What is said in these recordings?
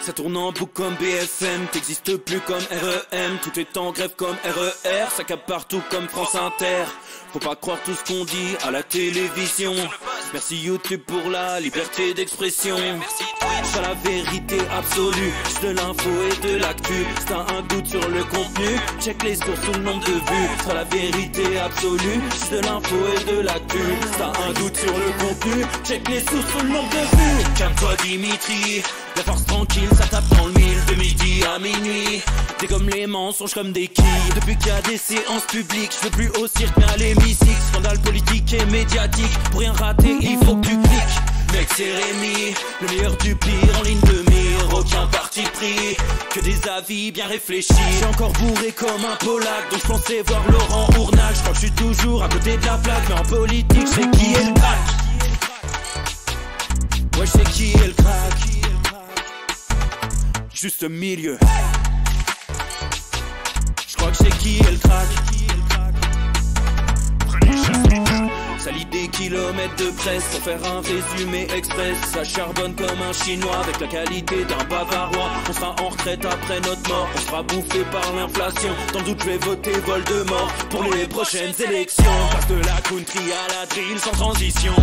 Ça tourne en boucle comme BFM, t'existes plus comme REM. Tout est en grève comme RER, ça capte partout comme France Inter. Faut pas croire tout ce qu'on dit à la télévision. Merci YouTube pour la liberté d'expression. Pas la vérité absolue, juste de l'info et de l'actu. Si t'as un doute sur le contenu, check les sources ou le nombre de vues. Pas la vérité absolue, juste de l'info et de l'actu. Si t'as un doute sur le contenu, check les sources ou le nombre de vues. Calme-toi Dimitri, la force tranquille, ça tape dans le mille. De midi à minuit, t'es comme les mensonges comme des quilles. Depuis qu'il y a des séances publiques, je veux plus au cirque mais à l'hémicycle. Scandale politique et médiatique, pour rien rater il faut que tu cliques. Mec c'est Rémi, le meilleur du pire en ligne de mire. Aucun parti pris, que des avis bien réfléchis. J'ai encore bourré comme un Polac, donc je pensais voir Laurent Ournal. Je crois que je suis toujours à côté de la plaque, mais en politique je sais qui est le crack. Ouais je sais qui est le crack. Juste milieu. Je crois que je sais qui est le crack. Ça lit des kilomètres de presse pour faire un résumé express. Ça charbonne comme un chinois avec la qualité d'un bavarois. On sera en retraite après notre mort, on sera bouffé par l'inflation. Dans le doute je vais voter Voldemort pour les prochaines élections. Passe de la country à la drill sans transition.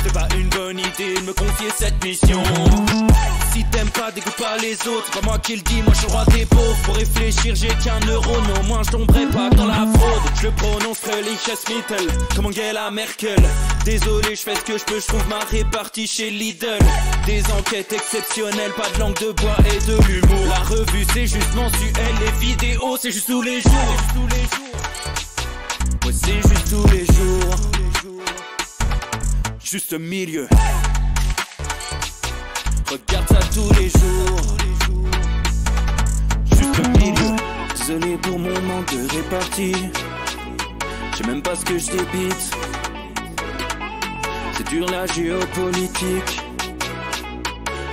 C'est pas une bonne idée de me confier cette mission. Si t'aimes pas, dégoûte pas les autres. C'est pas moi qui le dis, moi je suis le roi des pauvres. Pour réfléchir j'ai qu'un euro, mais au moins je tomberai pas dans la fraude. Je le prononce Mittel, comme Angela Merkel. Désolé, je fais ce que je peux, je trouve ma répartie chez Lidl. Des enquêtes exceptionnelles, pas de langue de bois et de l'humour. La revue c'est juste mensuel, les vidéos c'est juste tous les jours. Ouais c'est juste tous les jours. Juste milieu. Regarde ça tous les jours. Juste milieu. Désolé pour mon manque de répartie. Je sais même pas ce que je débite. C'est dur la géopolitique.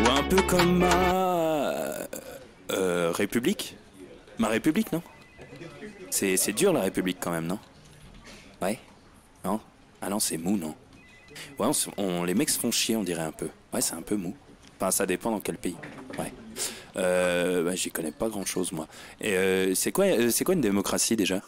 Ou un peu comme ma... République. Ma République, non? C'est dur la République quand même, non? Ouais? Non? Ah non, c'est mou, non? Ouais, les mecs se font chier, on dirait un peu. Ouais, c'est un peu mou. Enfin, ça dépend dans quel pays. Ouais. Bah, j'y connais pas grand chose, moi. Et c'est quoi une démocratie déjà?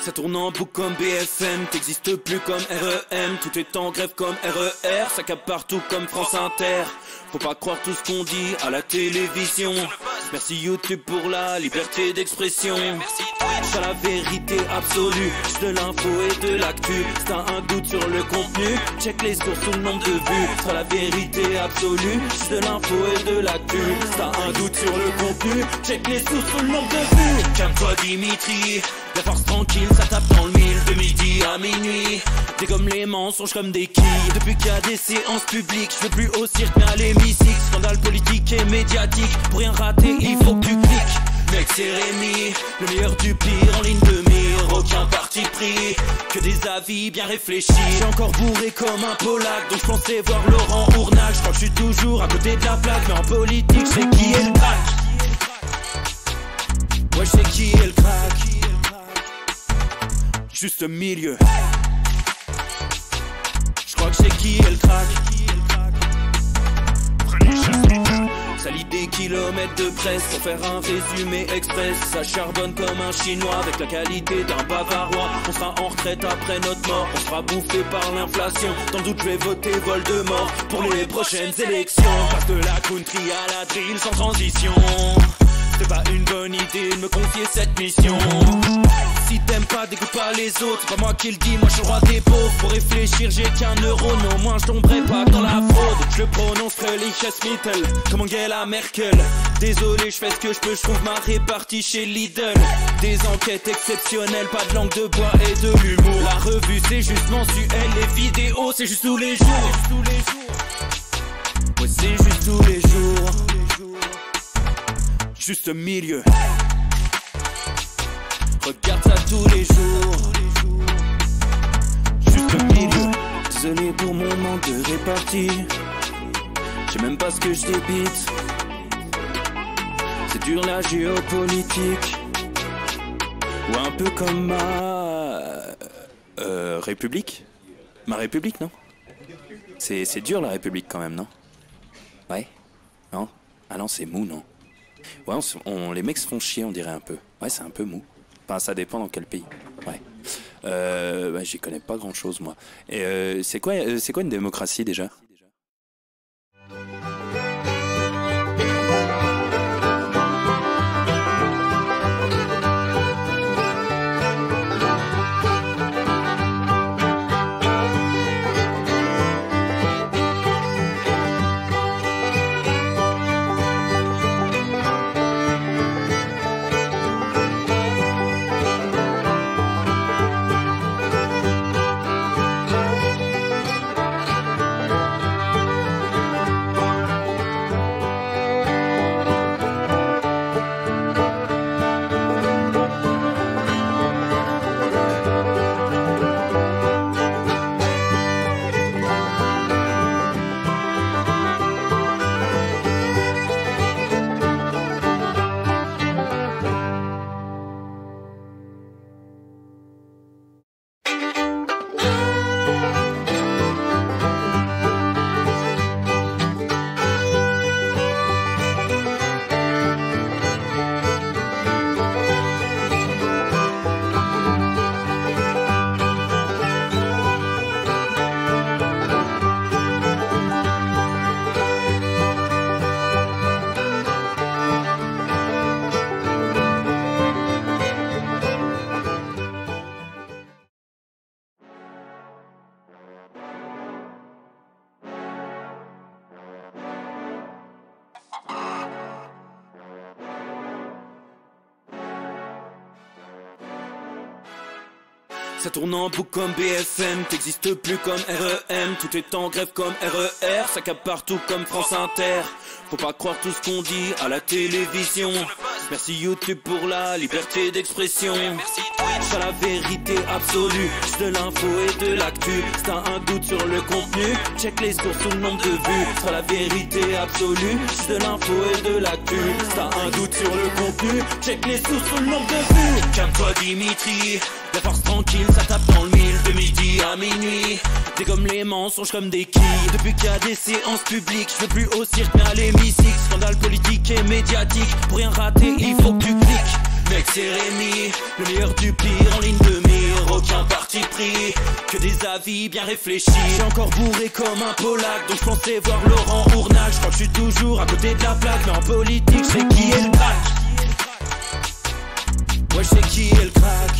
Ça tourne en boucle comme BFM, t'existes plus comme REM. Tout est en grève comme RER, ça capte partout comme France Inter. Faut pas croire tout ce qu'on dit à la télévision. Merci YouTube pour la liberté d'expression. Pas la vérité absolue, juste de l'info et de l'actu. Si t'as un doute sur le contenu, check les sources ou le nombre de vues. Pas la vérité absolue, juste de l'info et de l'actu. Si t'as un doute sur le contenu, check les sources ou le nombre de vues. Calme-toi Dimitri, la force tranquille, ça tape dans le mille. De midi à minuit, t'es comme les mensonges comme des quilles. Depuis qu'il y a des séances publiques, je veux plus au cirque mais à l'hémicycle. Scandale politique et médiatique, pour rien rater il faut que tu cliques. Mec c'est Rémi, le meilleur du pire en ligne de mire. Aucun parti pris, que des avis bien réfléchis. J'ai encore bourré comme un Polac, donc je pensais voir Laurent Ournac. Je crois que je suis toujours à côté de la plaque, mais en politique je sais qui est le crack. Ouais je sais qui est le crack. Juste milieu. Je crois que je sais qui est le crack. Ça lit des kilomètres de presse pour faire un résumé express. Ça charbonne comme un chinois avec la qualité d'un bavarois. On sera en retraite après notre mort, on sera bouffé par l'inflation. Dans le doute je vais voter Voldemort pour les prochaines élections. Passe de la country à la drill sans transition. C'est pas une bonne idée de me confier cette mission. Si t'aimes pas, dégoûte pas les autres. C'est pas moi qui le dis, moi je suis le roi des pauvres. Pour réfléchir, j'ai qu'un euro, non, moins je tomberai pas dans la fraude. Je prononcerai Lichesmittel comme Angela Merkel. Désolé, je fais ce que je peux, je trouve ma répartie chez Lidl. Des enquêtes exceptionnelles, pas de langue de bois et de l'humour. La revue c'est juste mensuel, les vidéos c'est juste tous les jours. Ouais, c'est juste tous les jours. Juste milieu. Regarde ça tous les jours. Juste milieu. Désolé pour mon manque de répartie. Je sais même pas ce que je débite. C'est dur la géopolitique. Ou un peu comme ma... République. Ma République, non? C'est dur la République quand même, non? Ouais? Non? Ah non, c'est mou, non? Ouais, les mecs se font chier, on dirait un peu. Ouais, c'est un peu mou. Enfin, ça dépend dans quel pays. Ouais. J'y connais pas grand chose, moi. Et c'est quoi une démocratie déjà? Ça tourne en boucle comme BFM, t'existes plus comme REM. Tout est en grève comme RER, ça capte partout comme France Inter. Faut pas croire tout ce qu'on dit à la télévision. Merci YouTube pour la liberté d'expression. C'est la vérité absolue, c'est de l'info et de l'actu. Si t'as un doute sur le contenu, check les sources ou le nombre de vues. C'est la vérité absolue, c'est de l'info et de l'actu. Si t'as un doute sur le contenu, check les sources ou le nombre de vues. Calme-toi Dimitri, la force tranquille, ça tape dans le mille. De midi à minuit, dégomme les mensonges comme des quilles. Depuis qu'il y a des séances publiques, je veux plus au cirque mais à l'hémicycle. Scandale politique et médiatique, pour rien rater il faut que tu cliques. Mec c'est Rémi, le meilleur du pire en ligne de mire. Aucun parti pris, que des avis bien réfléchis. J'ai encore bourré comme un Polac, donc je pensais voir Laurent Ournac. Je crois que je suis toujours à côté de la plaque, mais en politique je sais qui est le crack. Ouais je sais qui est le crack.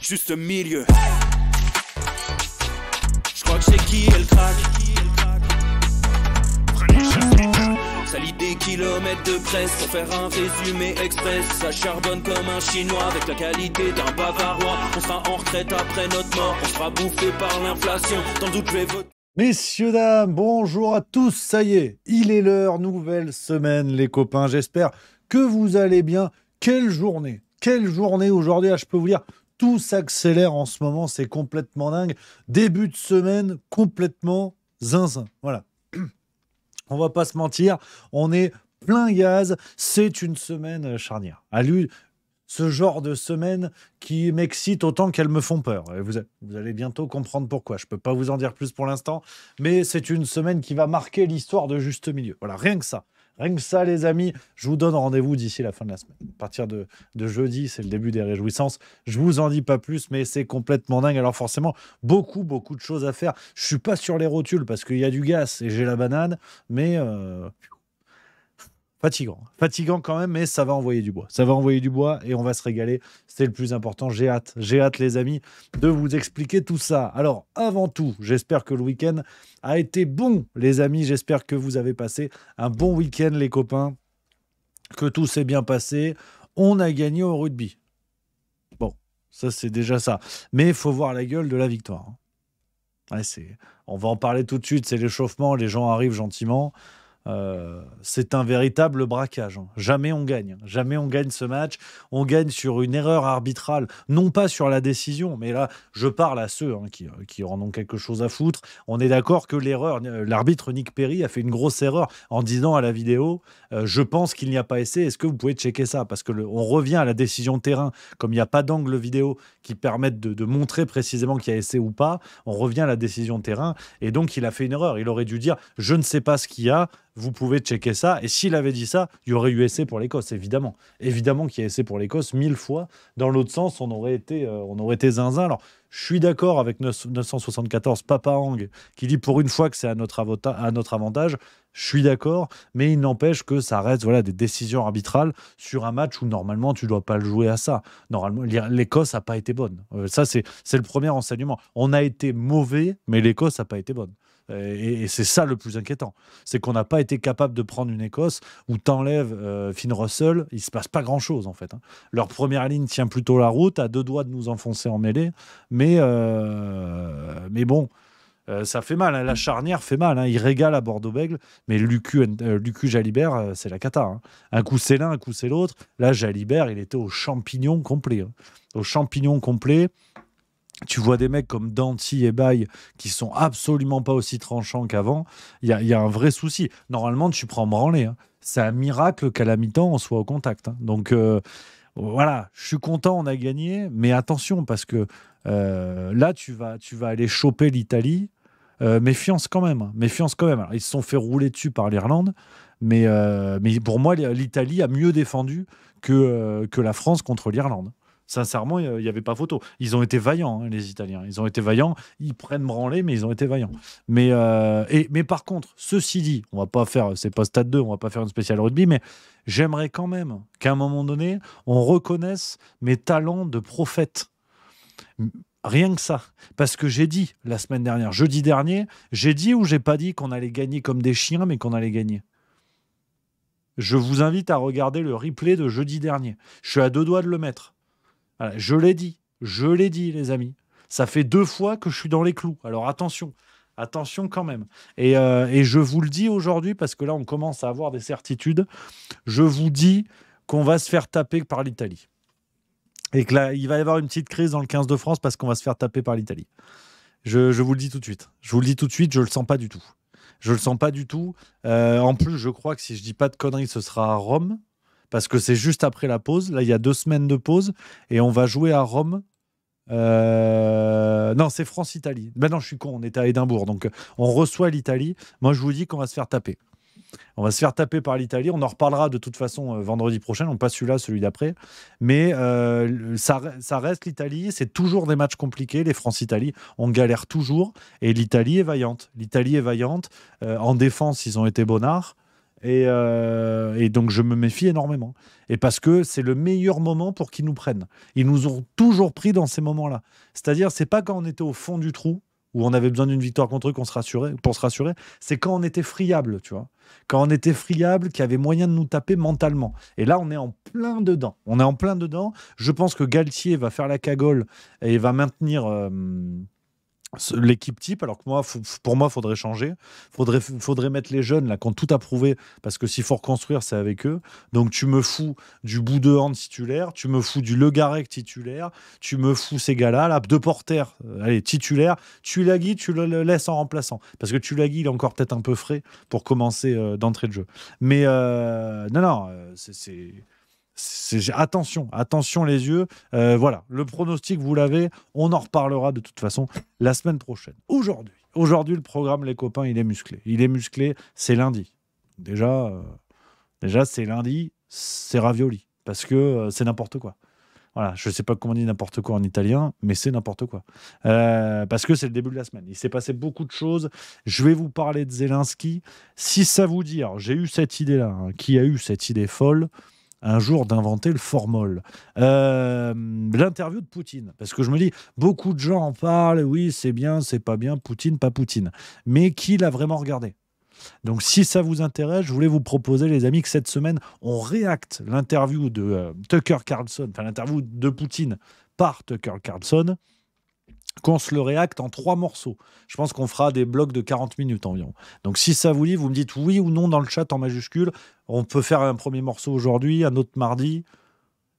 Juste milieu. Je crois que je sais qui est le crack. Ça lit des kilomètres de presse pour faire un résumé express. Ça charbonne comme un chinois avec la qualité d'un bavarois. On sera en retraite après notre mort, on sera bouffé par l'inflation. Dans le doute je vais voter. Messieurs, dames, bonjour à tous, ça y est, il est l'heure, nouvelle semaine les copains, j'espère que vous allez bien. Quelle journée aujourd'hui, je peux vous dire, tout s'accélère en ce moment, c'est complètement dingue. Début de semaine, complètement zinzin. Voilà. On va pas se mentir, on est plein gaz, c'est une semaine charnière. À lui, ce genre de semaine qui m'excite autant qu'elles me font peur. Et vous allez bientôt comprendre pourquoi. Je ne peux pas vous en dire plus pour l'instant, mais c'est une semaine qui va marquer l'histoire de Juste Milieu. Voilà, rien que ça. Rien que ça, les amis, je vous donne rendez-vous d'ici la fin de la semaine. À partir de jeudi, c'est le début des réjouissances. Je vous en dis pas plus, mais c'est complètement dingue. Alors forcément, beaucoup de choses à faire. Je suis pas sur les rotules parce qu'il y a du gaz et j'ai la banane, mais fatigant quand même, mais ça va envoyer du bois. Ça va envoyer du bois et on va se régaler. C'est le plus important. J'ai hâte, les amis, de vous expliquer tout ça. Alors, avant tout, j'espère que le week-end a été bon, les amis. J'espère que vous avez passé un bon week-end, les copains, que tout s'est bien passé. On a gagné au rugby. Bon, ça, c'est déjà ça. Mais il faut voir la gueule de la victoire. Ouais, on va en parler tout de suite. C'est l'échauffement. Les gens arrivent gentiment. C'est un véritable braquage. Jamais on gagne ce match. On gagne sur une erreur arbitrale, non pas sur la décision, mais là, je parle à ceux qui en ont quelque chose à foutre. On est d'accord que l'arbitre Nick Perry a fait une grosse erreur en disant à la vidéo je pense qu'il n'y a pas essai. Est-ce que vous pouvez checker ça? Parce que on revient à la décision terrain, comme il n'y a pas d'angle vidéo qui permettent de montrer précisément qu'il y a essai ou pas. On revient à la décision terrain et donc il a fait une erreur. Il aurait dû dire je ne sais pas ce qu'il y a. Vous pouvez checker ça. Et s'il avait dit ça, il y aurait eu essai pour l'Écosse, évidemment. Évidemment qu'il y a essai pour l'Écosse 1000 fois. Dans l'autre sens, on aurait été zinzin. Alors, je suis d'accord avec 974 Papa Hang qui dit pour une fois que c'est à notre avantage. Je suis d'accord, mais il n'empêche que ça reste des décisions arbitrales sur un match où normalement tu ne dois pas le jouer à ça. Normalement, l'Écosse n'a pas été bonne. Ça, c'est le premier enseignement. On a été mauvais, mais l'Écosse n'a pas été bonne. Et c'est ça le plus inquiétant. C'est qu'on n'a pas été capable de prendre une Écosse où t'enlèves Finn Russell, il ne se passe pas grand-chose en fait. Leur première ligne tient plutôt la route, à deux doigts de nous enfoncer en mêlée. Mais bon, ça fait mal. La charnière fait mal. Il régale à Bordeaux-Bègles. Mais Lucu Jalibert, c'est la cata. Un coup c'est l'un, un coup c'est l'autre. Là, Jalibert, il était au champignon complet. Au champignon complet. Tu vois des mecs comme Danty et Baye qui sont absolument pas aussi tranchants qu'avant. Il y a un vrai souci. Normalement, tu prends branlé. C'est un miracle qu'à la mi-temps, on soit au contact. Donc, voilà, je suis content, on a gagné. Mais attention, parce que là, tu vas aller choper l'Italie. Méfiance quand même. Alors, ils se sont fait rouler dessus par l'Irlande. Mais pour moi, l'Italie a mieux défendu que la France contre l'Irlande. Sincèrement, il n'y avait pas photo. Ils ont été vaillants, les Italiens. Ils ont été vaillants. Ils prennent branler, mais ils ont été vaillants. Mais par contre, ceci dit, on va pas faire, c'est pas Stade 2, on va pas faire une spéciale rugby, mais j'aimerais quand même qu'à un moment donné, on reconnaisse mes talents de prophète. Rien que ça. Parce que j'ai dit la semaine dernière, jeudi dernier, j'ai dit ou j'ai pas dit qu'on allait gagner comme des chiens, mais qu'on allait gagner. Je vous invite à regarder le replay de jeudi dernier. Je suis à deux doigts de le mettre. Voilà, je l'ai dit, les amis. Ça fait 2 fois que je suis dans les clous. Alors attention quand même. Et je vous le dis aujourd'hui, parce que là, on commence à avoir des certitudes. Je vous dis qu'on va se faire taper par l'Italie. Et que là, il va y avoir une petite crise dans le 15 de France parce qu'on va se faire taper par l'Italie. Je vous le dis tout de suite. Je le sens pas du tout. En plus, je crois que si je dis pas de conneries, ce sera à Rome. Parce que c'est juste après la pause. Là, il y a 2 semaines de pause. Et on va jouer à Rome. Non, c'est France-Italie. Ben non, je suis con, on était à Édimbourg. Donc, on reçoit l'Italie. Moi, je vous dis qu'on va se faire taper. On va se faire taper par l'Italie. On en reparlera de toute façon vendredi prochain. Non, pas celui-là, celui d'après. Mais ça reste l'Italie. C'est toujours des matchs compliqués. Les France-Italie, on galère toujours. Et l'Italie est vaillante. En défense, ils ont été bonnards. Et donc, je me méfie énormément. Et parce que c'est le meilleur moment pour qu'ils nous prennent. Ils nous ont toujours pris dans ces moments-là. C'est-à-dire, c'est pas quand on était au fond du trou, où on avait besoin d'une victoire contre eux pour se rassurer. C'est quand on était friable, tu vois. Quand on était friable, qu'il y avait moyen de nous taper mentalement. Et là, on est en plein dedans. Je pense que Galtier va faire la cagole et va maintenir l'équipe type, alors que moi, pour moi, faudrait changer. Faudrait mettre les jeunes là qui ont tout approuvé, parce que s'il faut reconstruire, c'est avec eux. Donc tu me fous du Boudehand titulaire, tu me fous du Le Garec titulaire, tu me fous ces gars-là, là, De Porter, allez, titulaire. Tulagi, tu le laisses en remplaçant. Parce que Tulagi, il est encore peut-être un peu frais pour commencer d'entrée de jeu. Mais non, non, attention, attention les yeux. Voilà, le pronostic, vous l'avez. On en reparlera de toute façon la semaine prochaine. Aujourd'hui, le programme, les copains, il est musclé. Il est musclé, c'est lundi. Déjà c'est lundi, c'est ravioli. Parce que c'est n'importe quoi. Voilà, je ne sais pas comment on dit n'importe quoi en italien, mais c'est n'importe quoi. Parce que c'est le début de la semaine. Il s'est passé beaucoup de choses. Je vais vous parler de Zelensky. Si ça vous dit, alors, j'ai eu cette idée-là. Qui a eu cette idée folle un jour d'inventer le formol. L'interview de Poutine. Parce que je me dis, beaucoup de gens en parlent, oui, c'est bien, c'est pas bien, Poutine, pas Poutine. Mais qui l'a vraiment regardé? Donc si ça vous intéresse, je voulais vous proposer, les amis, que cette semaine, on réacte l'interview de Tucker Carlson, enfin l'interview de Poutine par Tucker Carlson, qu'on se le réacte en 3 morceaux. Je pense qu'on fera des blocs de 40 minutes environ. Donc si ça vous dit, vous me dites oui ou non dans le chat en majuscule. On peut faire un premier morceau aujourd'hui, un autre mardi,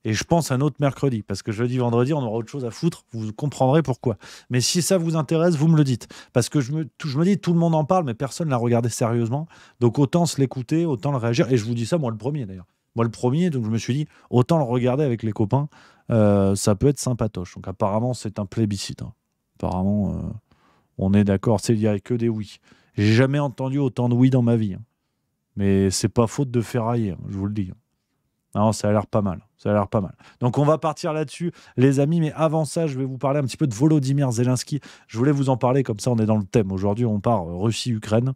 et je pense un autre mercredi, parce que jeudi, vendredi, on aura autre chose à foutre. Vous comprendrez pourquoi. Mais si ça vous intéresse, vous me le dites. Parce que je me dis, tout le monde en parle, mais personne ne l'a regardé sérieusement. Donc autant se l'écouter, autant le réagir. Et je vous dis ça, moi le premier d'ailleurs. Moi le premier, donc je me suis dit, autant le regarder avec les copains. Ça peut être sympatoche. Donc apparemment, c'est un plébiscite. Apparemment, on est d'accord. Il n'y a que des oui. J'ai jamais entendu autant de oui dans ma vie. Mais c'est pas faute de ferrailler, je vous le dis. Non, ça a l'air pas mal. Ça a l'air pas mal. Donc on va partir là-dessus, les amis. Mais avant ça, je vais vous parler un petit peu de Volodymyr Zelensky. Je voulais vous en parler, comme ça on est dans le thème. Aujourd'hui, on part Russie-Ukraine.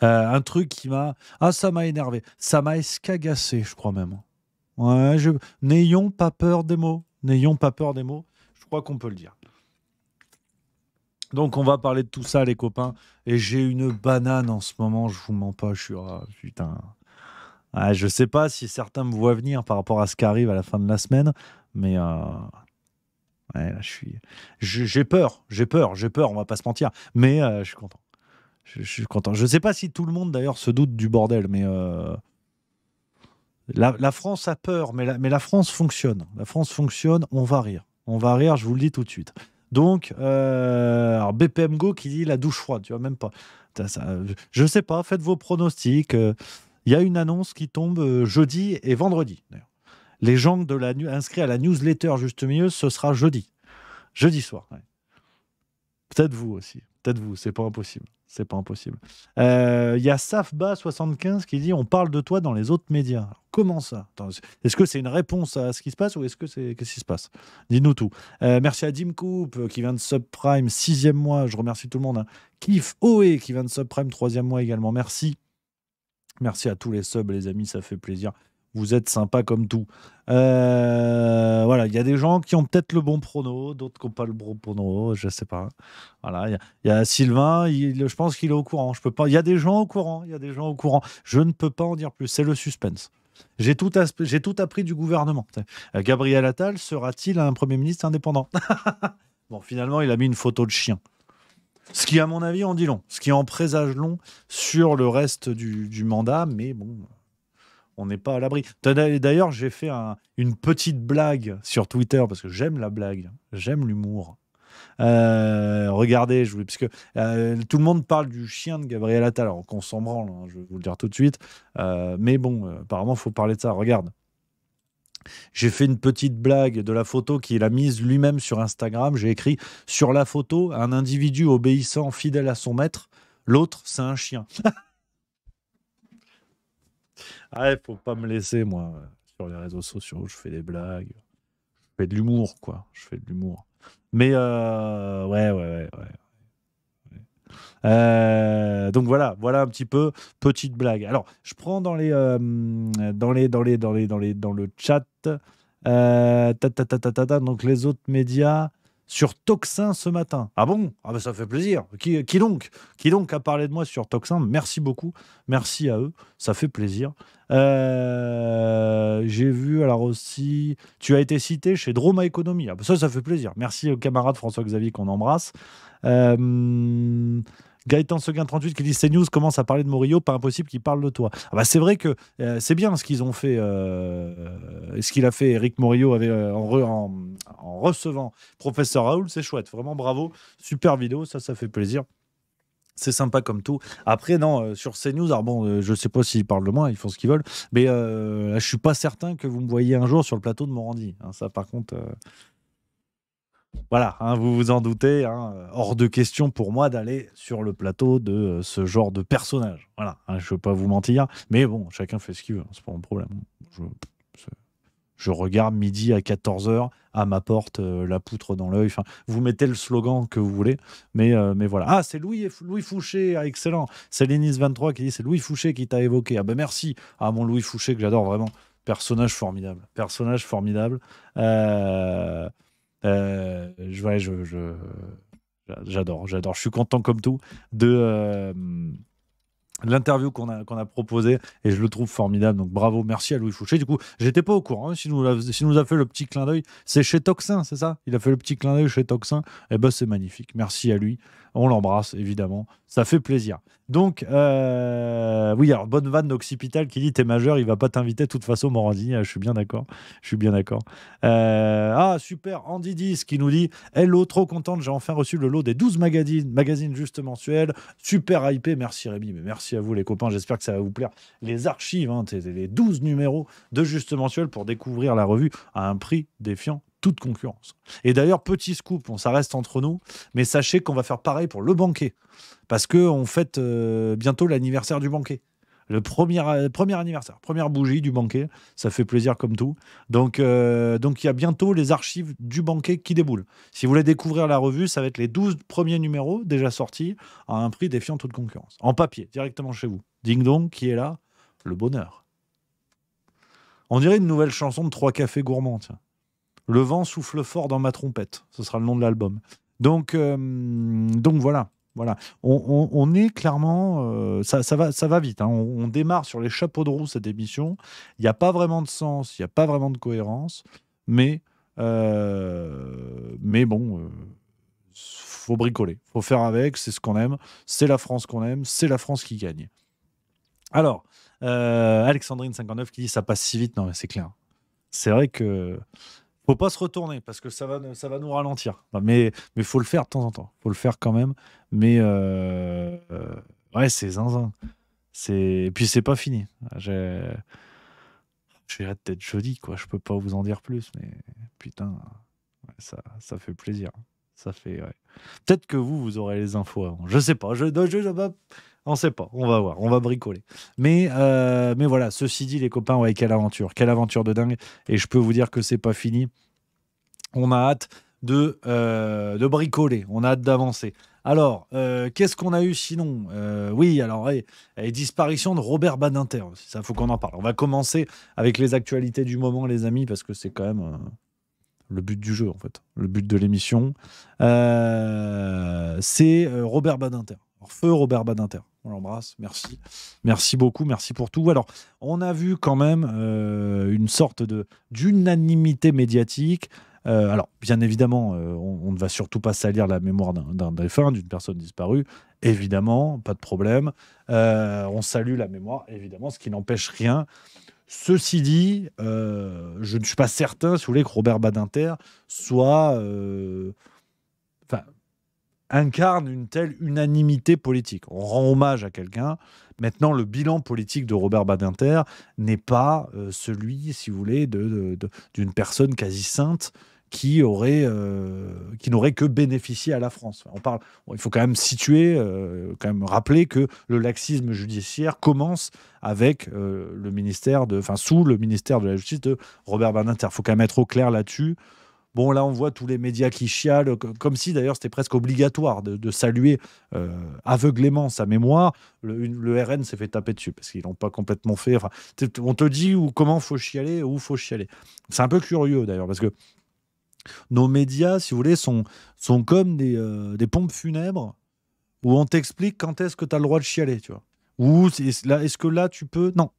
Un truc qui m'a... Ah, ça m'a énervé. Ça m'a escagacé, je crois même. Ouais, n'ayons pas peur des mots. N'ayons pas peur des mots. Je crois qu'on peut le dire. Donc on va parler de tout ça, les copains. Et j'ai une banane en ce moment, je vous mens pas. Je suis... Ah, putain... Ah, je sais pas si certains me voient venir par rapport à ce qui arrive à la fin de la semaine, mais ouais, là, j'ai peur, on va pas se mentir, mais je suis content. Je suis content. Je sais pas si tout le monde d'ailleurs se doute du bordel, mais la France a peur, mais la France fonctionne. La France fonctionne, on va rire. On va rire, je vous le dis tout de suite. Donc, alors BPM Go qui dit la douche froide, tu vois, même pas. Je sais pas, faites vos pronostics. Il y a une annonce qui tombe jeudi et vendredi. Les gens inscrits à la newsletter Juste Milieu, ce sera jeudi. Jeudi soir. Ouais. Peut-être vous aussi. Peut-être vous. C'est pas impossible. C'est pas impossible. Il y a Safba75 qui dit on parle de toi dans les autres médias. Alors, comment ça? Attends, est-ce que c'est une réponse à ce qui se passe ou est-ce que c'est qu'est-ce qui se passe? Dis-nous tout. Merci à Dim Coupe qui vient de subprime 6e mois. Je remercie tout le monde. Kif Oé qui vient de subprime 3e mois également. Merci. Merci à tous les subs, les amis, ça fait plaisir. Vous êtes sympas comme tout. Voilà, il y a des gens qui ont peut-être le bon prono, d'autres qui n'ont pas le bon prono, je ne sais pas. Voilà, il y a Sylvain, je pense qu'il est au courant. Je peux pas. Il y a des gens au courant, Je ne peux pas en dire plus. C'est le suspense. J'ai tout appris du gouvernement. Gabriel Attal sera-t-il un Premier ministre indépendant? Bon, finalement, il a mis une photo de chien. Ce qui, à mon avis, en dit long. Ce qui en présage long sur le reste du mandat. Mais bon, on n'est pas à l'abri. D'ailleurs, j'ai fait une petite blague sur Twitter parce que j'aime la blague. J'aime l'humour. Regardez, parce que tout le monde parle du chien de Gabriel Attal. Alors qu'on s'en branle, hein, je vais vous le dire tout de suite. Mais bon, apparemment, il faut parler de ça. Regarde. J'ai fait une petite blague de la photo qu'il a mise lui-même sur Instagram. J'ai écrit sur la photo un individu obéissant, fidèle à son maître. L'autre, c'est un chien. Ah, faut pas me laisser, moi, sur les réseaux sociaux. Je fais des blagues. Je fais de l'humour, quoi. Je fais de l'humour. Mais ouais. Donc voilà un petit peu petite blague. Alors je prends dans le chat donc les autres médias sur Toxin ce matin. Ah bon? Ah ben ça fait plaisir. Qui donc? Qui donc a parlé de moi sur Toxin? Merci beaucoup. Merci à eux. Ça fait plaisir. J'ai vu alors aussi, tu as été cité chez Droma Economy. Ah ben ça fait plaisir. Merci au camarade François-Xavier qu'on embrasse. Gaëtan Seguin 38 qui dit CNews commence à parler de Morillo, pas impossible qu'il parle de toi. Ah bah c'est vrai que c'est bien ce qu'ils ont fait, ce qu'il a fait Eric Morillo en recevant Professeur Raoul, c'est chouette, vraiment bravo, super vidéo, ça fait plaisir. C'est sympa comme tout. Après, non, sur CNews, alors bon, je sais pas s'ils parlent de moi, ils font ce qu'ils veulent, mais là, je suis pas certain que vous me voyiez un jour sur le plateau de Morandi. Hein, ça, par contre, voilà, hein, vous vous en doutez, hein, hors de question pour moi d'aller sur le plateau de ce genre de personnage. Voilà, hein, je ne veux pas vous mentir, mais bon, chacun fait ce qu'il veut, c'est pas mon problème. Je regarde midi à 14h à ma porte, la poutre dans l'œil. Enfin, vous mettez le slogan que vous voulez, mais voilà. Ah, c'est Louis Fouché, ah, excellent. C'est Lénis23 qui dit c'est Louis Fouché qui t'a évoqué. Ah ben merci. Ah, mon Louis Fouché que j'adore vraiment. Personnage formidable. Personnage formidable. J'adore. Je suis content comme tout de l'interview qu'on a proposée et je le trouve formidable. Donc bravo, merci à Louis Fouché. Du coup, j'étais pas au courant. Hein, s'il nous a fait le petit clin d'œil, c'est chez Toxin, c'est ça? Il a fait le petit clin d'œil chez Toxin. Eh ben c'est magnifique. Merci à lui. On l'embrasse évidemment. Ça fait plaisir. Donc oui, alors bonne vanne d'Occipital qui dit t'es majeur, il va pas t'inviter de toute façon, Morandi. Je suis bien d'accord. Ah super, Andy 10 qui nous dit hello, trop contente, j'ai enfin reçu le lot des 12 magazines juste mensuels. Super hypé, merci Rémi, mais merci à vous les copains, j'espère que ça va vous plaire. Les archives, hein, les 12 numéros de juste mensuel pour découvrir la revue à un prix défiant toute concurrence. Et d'ailleurs, petit scoop, ça reste entre nous, mais sachez qu'on va faire pareil pour le banquet, parce qu'on fête bientôt l'anniversaire du banquet. Le premier anniversaire, première bougie du banquet, ça fait plaisir comme tout. Donc il y a bientôt les archives du banquet qui déboulent. Si vous voulez découvrir la revue, ça va être les 12 premiers numéros déjà sortis à un prix défiant toute concurrence. En papier, directement chez vous. Ding dong, qui est là? Le bonheur. On dirait une nouvelle chanson de 3 cafés gourmands, tiens. Le vent souffle fort dans ma trompette. Ce sera le nom de l'album. Donc voilà. Voilà. On est clairement... ça va vite. Hein. On démarre sur les chapeaux de roue cette émission. Il n'y a pas vraiment de sens, il n'y a pas vraiment de cohérence. Mais bon, faut bricoler. Faut faire avec. C'est ce qu'on aime. C'est la France qu'on aime. C'est la France qui gagne. Alors, Alexandrine59 qui dit ça passe si vite. Non, mais c'est clair. C'est vrai que... Faut pas se retourner parce que ça va nous ralentir. Mais faut le faire de temps en temps. Faut le faire quand même. Mais ouais, c'est zinzin. Et puis c'est pas fini. Je vais peut-être jeudi, quoi. Je peux pas vous en dire plus, mais putain, ouais, ça fait plaisir. Ça fait. Ouais. Peut-être que vous aurez les infos avant. Je sais pas. On sait pas. On va voir. On va bricoler. Mais voilà. Ceci dit, les copains, ouais, quelle aventure de dingue. Et je peux vous dire que c'est pas fini. On a hâte de bricoler. On a hâte d'avancer. Alors, qu'est-ce qu'on a eu sinon? Oui, alors, disparition de Robert Badinter. Ça, faut qu'on en parle. On va commencer avec les actualités du moment, les amis, parce que c'est quand même le but du jeu, en fait. Le but de l'émission. C'est Robert Badinter. Alors, feu Robert Badinter. On l'embrasse. Merci. Merci beaucoup. Merci pour tout. Alors, on a vu quand même une sorte d'unanimité médiatique. Alors, bien évidemment, on ne va surtout pas salir la mémoire d'un défunt, d'une personne disparue. Évidemment, pas de problème. On salue la mémoire, évidemment, ce qui n'empêche rien. Ceci dit, je ne suis pas certain, si vous voulez, que Robert Badinter incarne une telle unanimité politique. On rend hommage à quelqu'un. Maintenant, le bilan politique de Robert Badinter n'est pas celui, si vous voulez, d'une personne quasi sainte qui n'aurait que bénéficié à la France. Il faut quand même situer, quand même rappeler que le laxisme judiciaire commence avec sous le ministère de la Justice de Robert Badinter. Il faut quand même être au clair là-dessus. Bon, là, on voit tous les médias qui chialent, comme si, d'ailleurs, c'était presque obligatoire de saluer aveuglément sa mémoire. Le RN s'est fait taper dessus, parce qu'ils l'ont pas complètement fait. Enfin, on te dit comment faut chialer, où faut chialer. C'est un peu curieux, d'ailleurs, parce que Nos médias, si vous voulez, sont comme des pompes funèbres où on t'explique quand est-ce que tu as le droit de chialer, tu vois. Ou est-ce que là, tu peux... Non.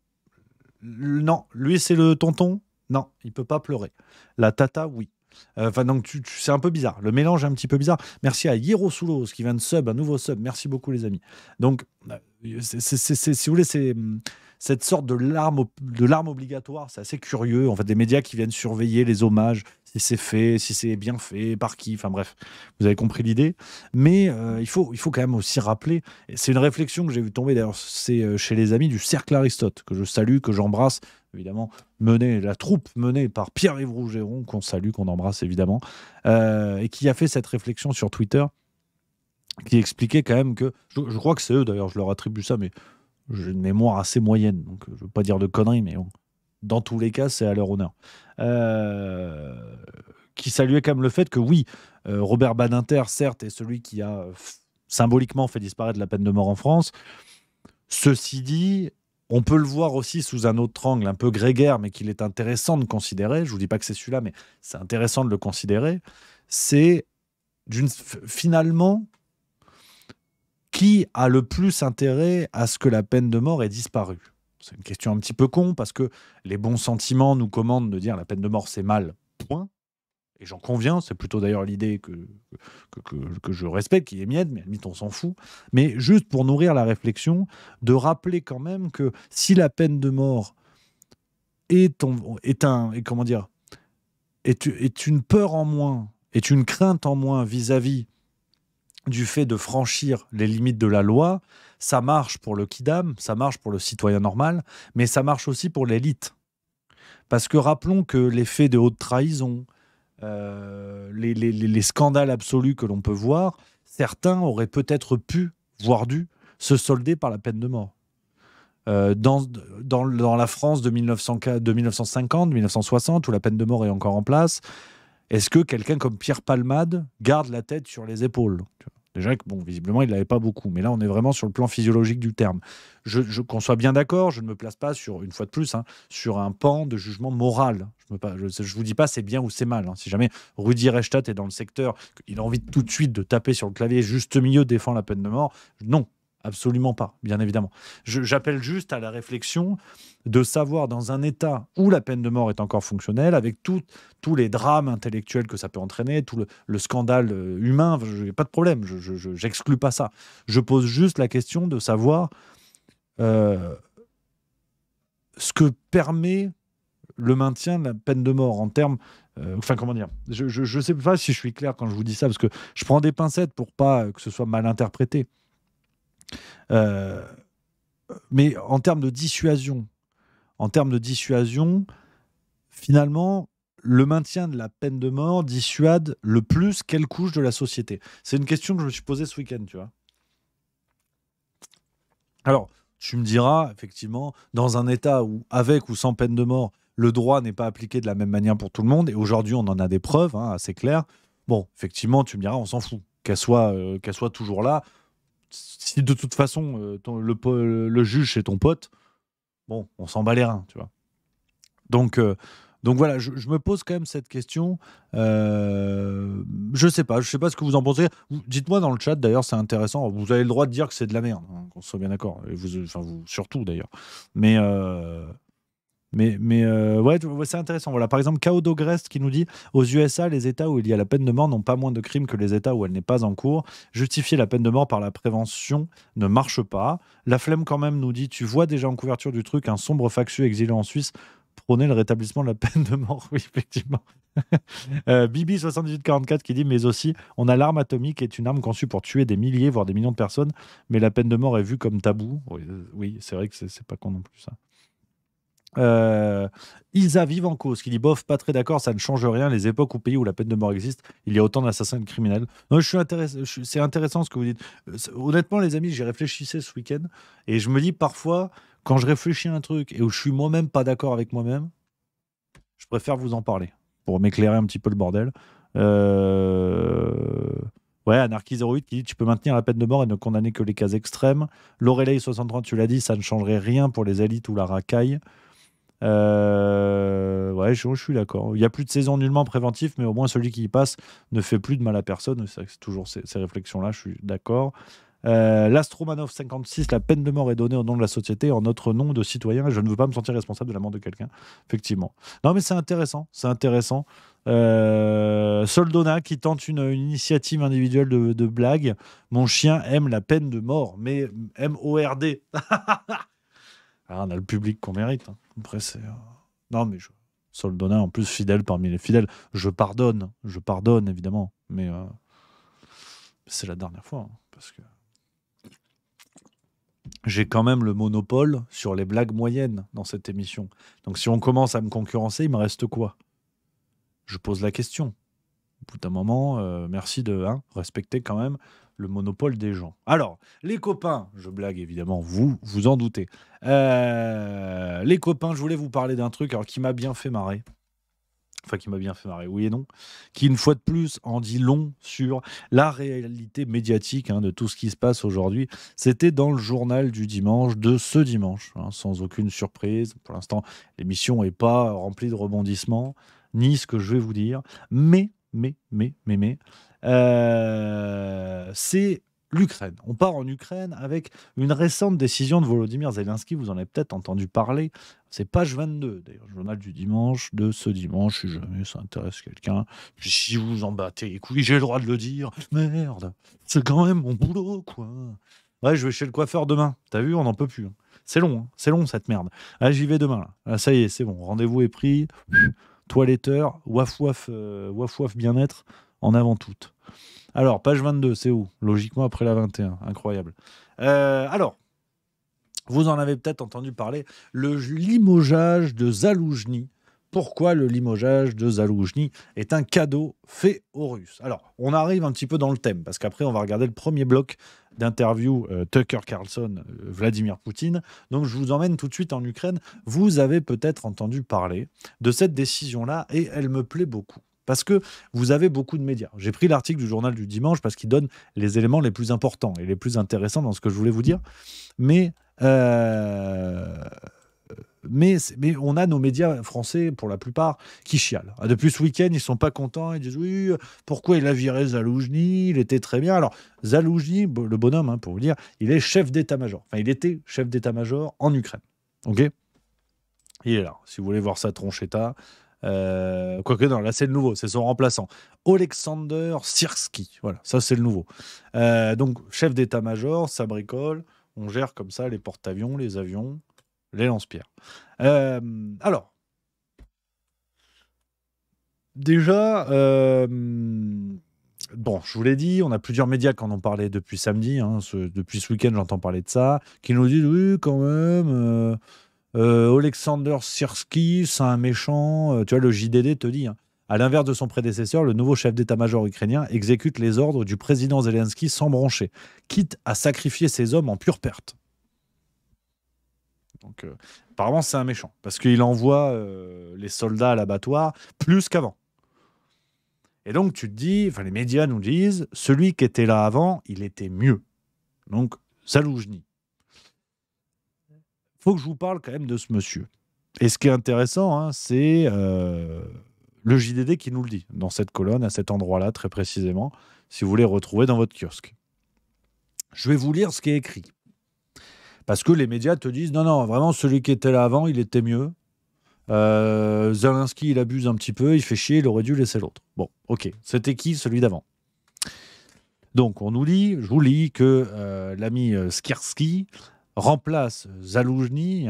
Non. Lui, c'est le tonton. Non, il peut pas pleurer. La tata, oui. Enfin, donc, c'est un peu bizarre. Le mélange est un petit peu bizarre. Merci à Hirosoulos qui vient de sub, un nouveau sub. Merci beaucoup, les amis. Donc, si vous voulez, c'est cette sorte de larme obligatoire. C'est assez curieux. En fait, des médias qui viennent surveiller les hommages, si c'est fait, si c'est bien fait, par qui. Enfin, bref, vous avez compris l'idée. Mais il faut quand même aussi rappeler, et c'est une réflexion que j'ai vu tomber, d'ailleurs, c'est chez les amis du Cercle Aristote, que je salue, que j'embrasse, évidemment, la troupe menée par Pierre-Yves Rougeron, qu'on salue, qu'on embrasse évidemment, et qui a fait cette réflexion sur Twitter, qui expliquait quand même que, je crois que c'est eux d'ailleurs, je leur attribue ça, mais j'ai une mémoire assez moyenne, donc je ne veux pas dire de conneries, mais bon, dans tous les cas, c'est à leur honneur. Qui saluait quand même le fait que oui, Robert Badinter, certes, est celui qui a symboliquement fait disparaître la peine de mort en France. Ceci dit, on peut le voir aussi sous un autre angle, un peu grégaire, mais qu'il est intéressant de considérer. Je ne vous dis pas que c'est celui-là, mais c'est intéressant de le considérer. C'est finalement qui a le plus intérêt à ce que la peine de mort ait disparu. C'est une question un petit peu con, parce que les bons sentiments nous commandent de dire la peine de mort c'est mal, point. Et j'en conviens, c'est plutôt d'ailleurs l'idée que je respecte, qui est mienne, mais à la limite, on s'en fout. Mais juste pour nourrir la réflexion, de rappeler quand même que si la peine de mort est une peur en moins, est une crainte en moins vis-à-vis du fait de franchir les limites de la loi, ça marche pour le kidam, ça marche pour le citoyen normal, mais ça marche aussi pour l'élite. Parce que rappelons que les faits de haute trahison, les scandales absolus que l'on peut voir, certains auraient peut-être pu, voire dû, se solder par la peine de mort. Dans la France de 1950, 1960, où la peine de mort est encore en place, est-ce que quelqu'un comme Pierre Palmade garde la tête sur les épaules ? Déjà que, bon, visiblement, il ne l'avait pas beaucoup. Mais là, on est vraiment sur le plan physiologique du terme. Qu'on soit bien d'accord, je ne me place pas sur, une fois de plus, sur un pan de jugement moral. Je ne vous dis pas c'est bien ou c'est mal. Si jamais Rudi Reichstadt est dans le secteur, il a envie tout de suite de taper sur le clavier, juste milieu, défend la peine de mort, non. Absolument pas, bien évidemment. J'appelle juste à la réflexion de savoir, dans un État où la peine de mort est encore fonctionnelle, avec tous les drames intellectuels que ça peut entraîner, tout le scandale humain, pas de problème, je n'exclus pas ça. Je pose juste la question de savoir ce que permet le maintien de la peine de mort en termes... enfin, comment dire, je ne sais pas si je suis clair quand je vous dis ça, parce que je prends des pincettes pour pas que ce soit mal interprété. Mais en termes de dissuasion, finalement, le maintien de la peine de mort dissuade le plus quelle couche de la société? C'est une question que je me suis posée ce week-end, tu vois. Alors, tu me diras, effectivement, dans un État où, avec ou sans peine de mort, le droit n'est pas appliqué de la même manière pour tout le monde, et aujourd'hui, on en a des preuves, assez claires. Bon, effectivement, tu me diras, on s'en fout. Qu'elle soit toujours là. Si de toute façon, le juge c'est ton pote, bon, on s'en bat les reins, tu vois. Donc voilà, je me pose quand même cette question. Je sais pas ce que vous en pensez. Dites-moi dans le chat, d'ailleurs, c'est intéressant. Vous avez le droit de dire que c'est de la merde, qu'on soit bien d'accord. Et vous surtout, d'ailleurs. Mais ouais, c'est intéressant. Voilà, par exemple, Kao Dogrest qui nous dit aux USA, les États où il y a la peine de mort n'ont pas moins de crimes que les États où elle n'est pas en cours. Justifier la peine de mort par la prévention ne marche pas. La flemme quand même nous dit tu vois déjà en couverture du truc un sombre factieux exilé en Suisse prôner le rétablissement de la peine de mort. Oui, effectivement. Bibi 7844 qui dit mais aussi on a l'arme atomique est une arme conçue pour tuer des milliers voire des millions de personnes, mais la peine de mort est vue comme tabou. Oui, c'est vrai que c'est pas con non plus ça. Isa Vivancos qui dit bof, pas très d'accord, ça ne change rien. Les époques ou pays où la peine de mort existe, il y a autant d'assassins que de criminels. Non, c'est intéressant ce que vous dites. Honnêtement, les amis, j'y réfléchissais ce week-end et je me dis parfois, quand je réfléchis à un truc et où je suis moi-même pas d'accord avec moi-même, je préfère vous en parler pour m'éclairer un petit peu le bordel. Ouais, Anarchy08 qui dit tu peux maintenir la peine de mort et ne condamner que les cas extrêmes. Lorelei 63, tu l'as dit, ça ne changerait rien pour les élites ou la racaille. Ouais, je suis d'accord. Il n'y a plus de saison nullement préventif, mais au moins celui qui y passe ne fait plus de mal à personne. C'est vrai que c'est toujours ces réflexions-là, je suis d'accord. L'Astromanov 56, la peine de mort est donnée au nom de la société, en notre nom de citoyen, et je ne veux pas me sentir responsable de la mort de quelqu'un. Effectivement. Non, mais c'est intéressant. C'est intéressant. Soldona qui tente une initiative individuelle de blague. Mon chien aime la peine de mort, mais M-O-R-D. Ah, on a le public qu'on mérite. Hein. Après, c'est. Non, mais Soldona, en plus, fidèle parmi les fidèles. Je pardonne, évidemment. Mais c'est la dernière fois. Hein, parce que j'ai quand même le monopole sur les blagues moyennes dans cette émission. Donc, si on commence à me concurrencer, il me reste quoi? Je pose la question. Au bout d'un moment, merci de respecter quand même le monopole des gens. Alors, les copains, je blague évidemment, vous en doutez. Les copains, je voulais vous parler d'un truc qui m'a bien fait marrer. Enfin, qui m'a bien fait marrer, oui et non. Qui, une fois de plus, en dit long sur la réalité médiatique de tout ce qui se passe aujourd'hui. C'était dans le journal du dimanche, de ce dimanche, sans aucune surprise. Pour l'instant, l'émission n'est pas remplie de rebondissements, ni ce que je vais vous dire. Mais, c'est l'Ukraine. On part en Ukraine avec une récente décision de Volodymyr Zelensky. Vous en avez peut-être entendu parler. C'est page 22, d'ailleurs, journal du dimanche, de ce dimanche, si jamais ça intéresse quelqu'un. Si vous en battez les couilles, j'ai le droit de le dire. Merde, c'est quand même mon boulot, quoi. Ouais, je vais chez le coiffeur demain. T'as vu, on n'en peut plus. C'est long, c'est long cette merde. Ah, j'y vais demain. Là. Ah, ça y est, c'est bon. Rendez-vous est pris. Toiletteur, waf waf bien-être, en avant toute. Alors, page 22, c'est où? Logiquement après la 21. Incroyable. Alors, vous en avez peut-être entendu parler, le limogeage de Zaloujny. Pourquoi le limogeage de Zaloujny est un cadeau fait aux Russes? Alors, on arrive un petit peu dans le thème, parce qu'après, on va regarder le premier bloc d'interview Tucker Carlson, Vladimir Poutine. Donc, je vous emmène tout de suite en Ukraine. Vous avez peut-être entendu parler de cette décision-là, et elle me plaît beaucoup. Parce que vous avez beaucoup de médias. J'ai pris l'article du journal du dimanche parce qu'il donne les éléments les plus importants et les plus intéressants dans ce que je voulais vous dire. Mais on a nos médias français, pour la plupart, qui chialent. Depuis ce week-end, ils ne sont pas contents. Ils disent oui, pourquoi il a viré Zaloujny? Il était très bien. Alors, Zaloujny, le bonhomme, pour vous dire, il est chef d'état-major. Enfin, il était chef d'état-major en Ukraine. OK? Il est là. Si vous voulez voir sa tronchetta. Quoique non, là c'est le nouveau, c'est son remplaçant. Alexander Sirski. Voilà, ça c'est le nouveau. Donc, chef d'état-major, ça bricole. On gère comme ça les porte-avions, les avions, les lance-pierres. Alors, déjà, bon, je vous l'ai dit, on a plusieurs médias qui en ont parlé depuis samedi. Depuis ce week-end, j'entends parler de ça, qui nous disent oui, quand même. Alexander Sirski, c'est un méchant. Tu vois, le JDD te dit. À l'inverse de son prédécesseur, le nouveau chef d'état-major ukrainien exécute les ordres du président Zelensky sans broncher, quitte à sacrifier ses hommes en pure perte. Donc, apparemment, c'est un méchant, parce qu'il envoie les soldats à l'abattoir plus qu'avant. Et donc, tu te dis, les médias nous disent, celui qui était là avant, il était mieux. Donc, Zaloujny. Il faut que je vous parle quand même de ce monsieur. Et ce qui est intéressant, c'est le JDD qui nous le dit, dans cette colonne, à cet endroit-là, très précisément, si vous voulez retrouver dans votre kiosque. Je vais vous lire ce qui est écrit. Parce que les médias te disent, non, vraiment, celui qui était là avant, il était mieux. Zelensky, il abuse un petit peu, il fait chier, il aurait dû laisser l'autre. Bon, ok. C'était qui, celui d'avant? Donc, je vous lis que l'ami Skirski remplace Zaloujny,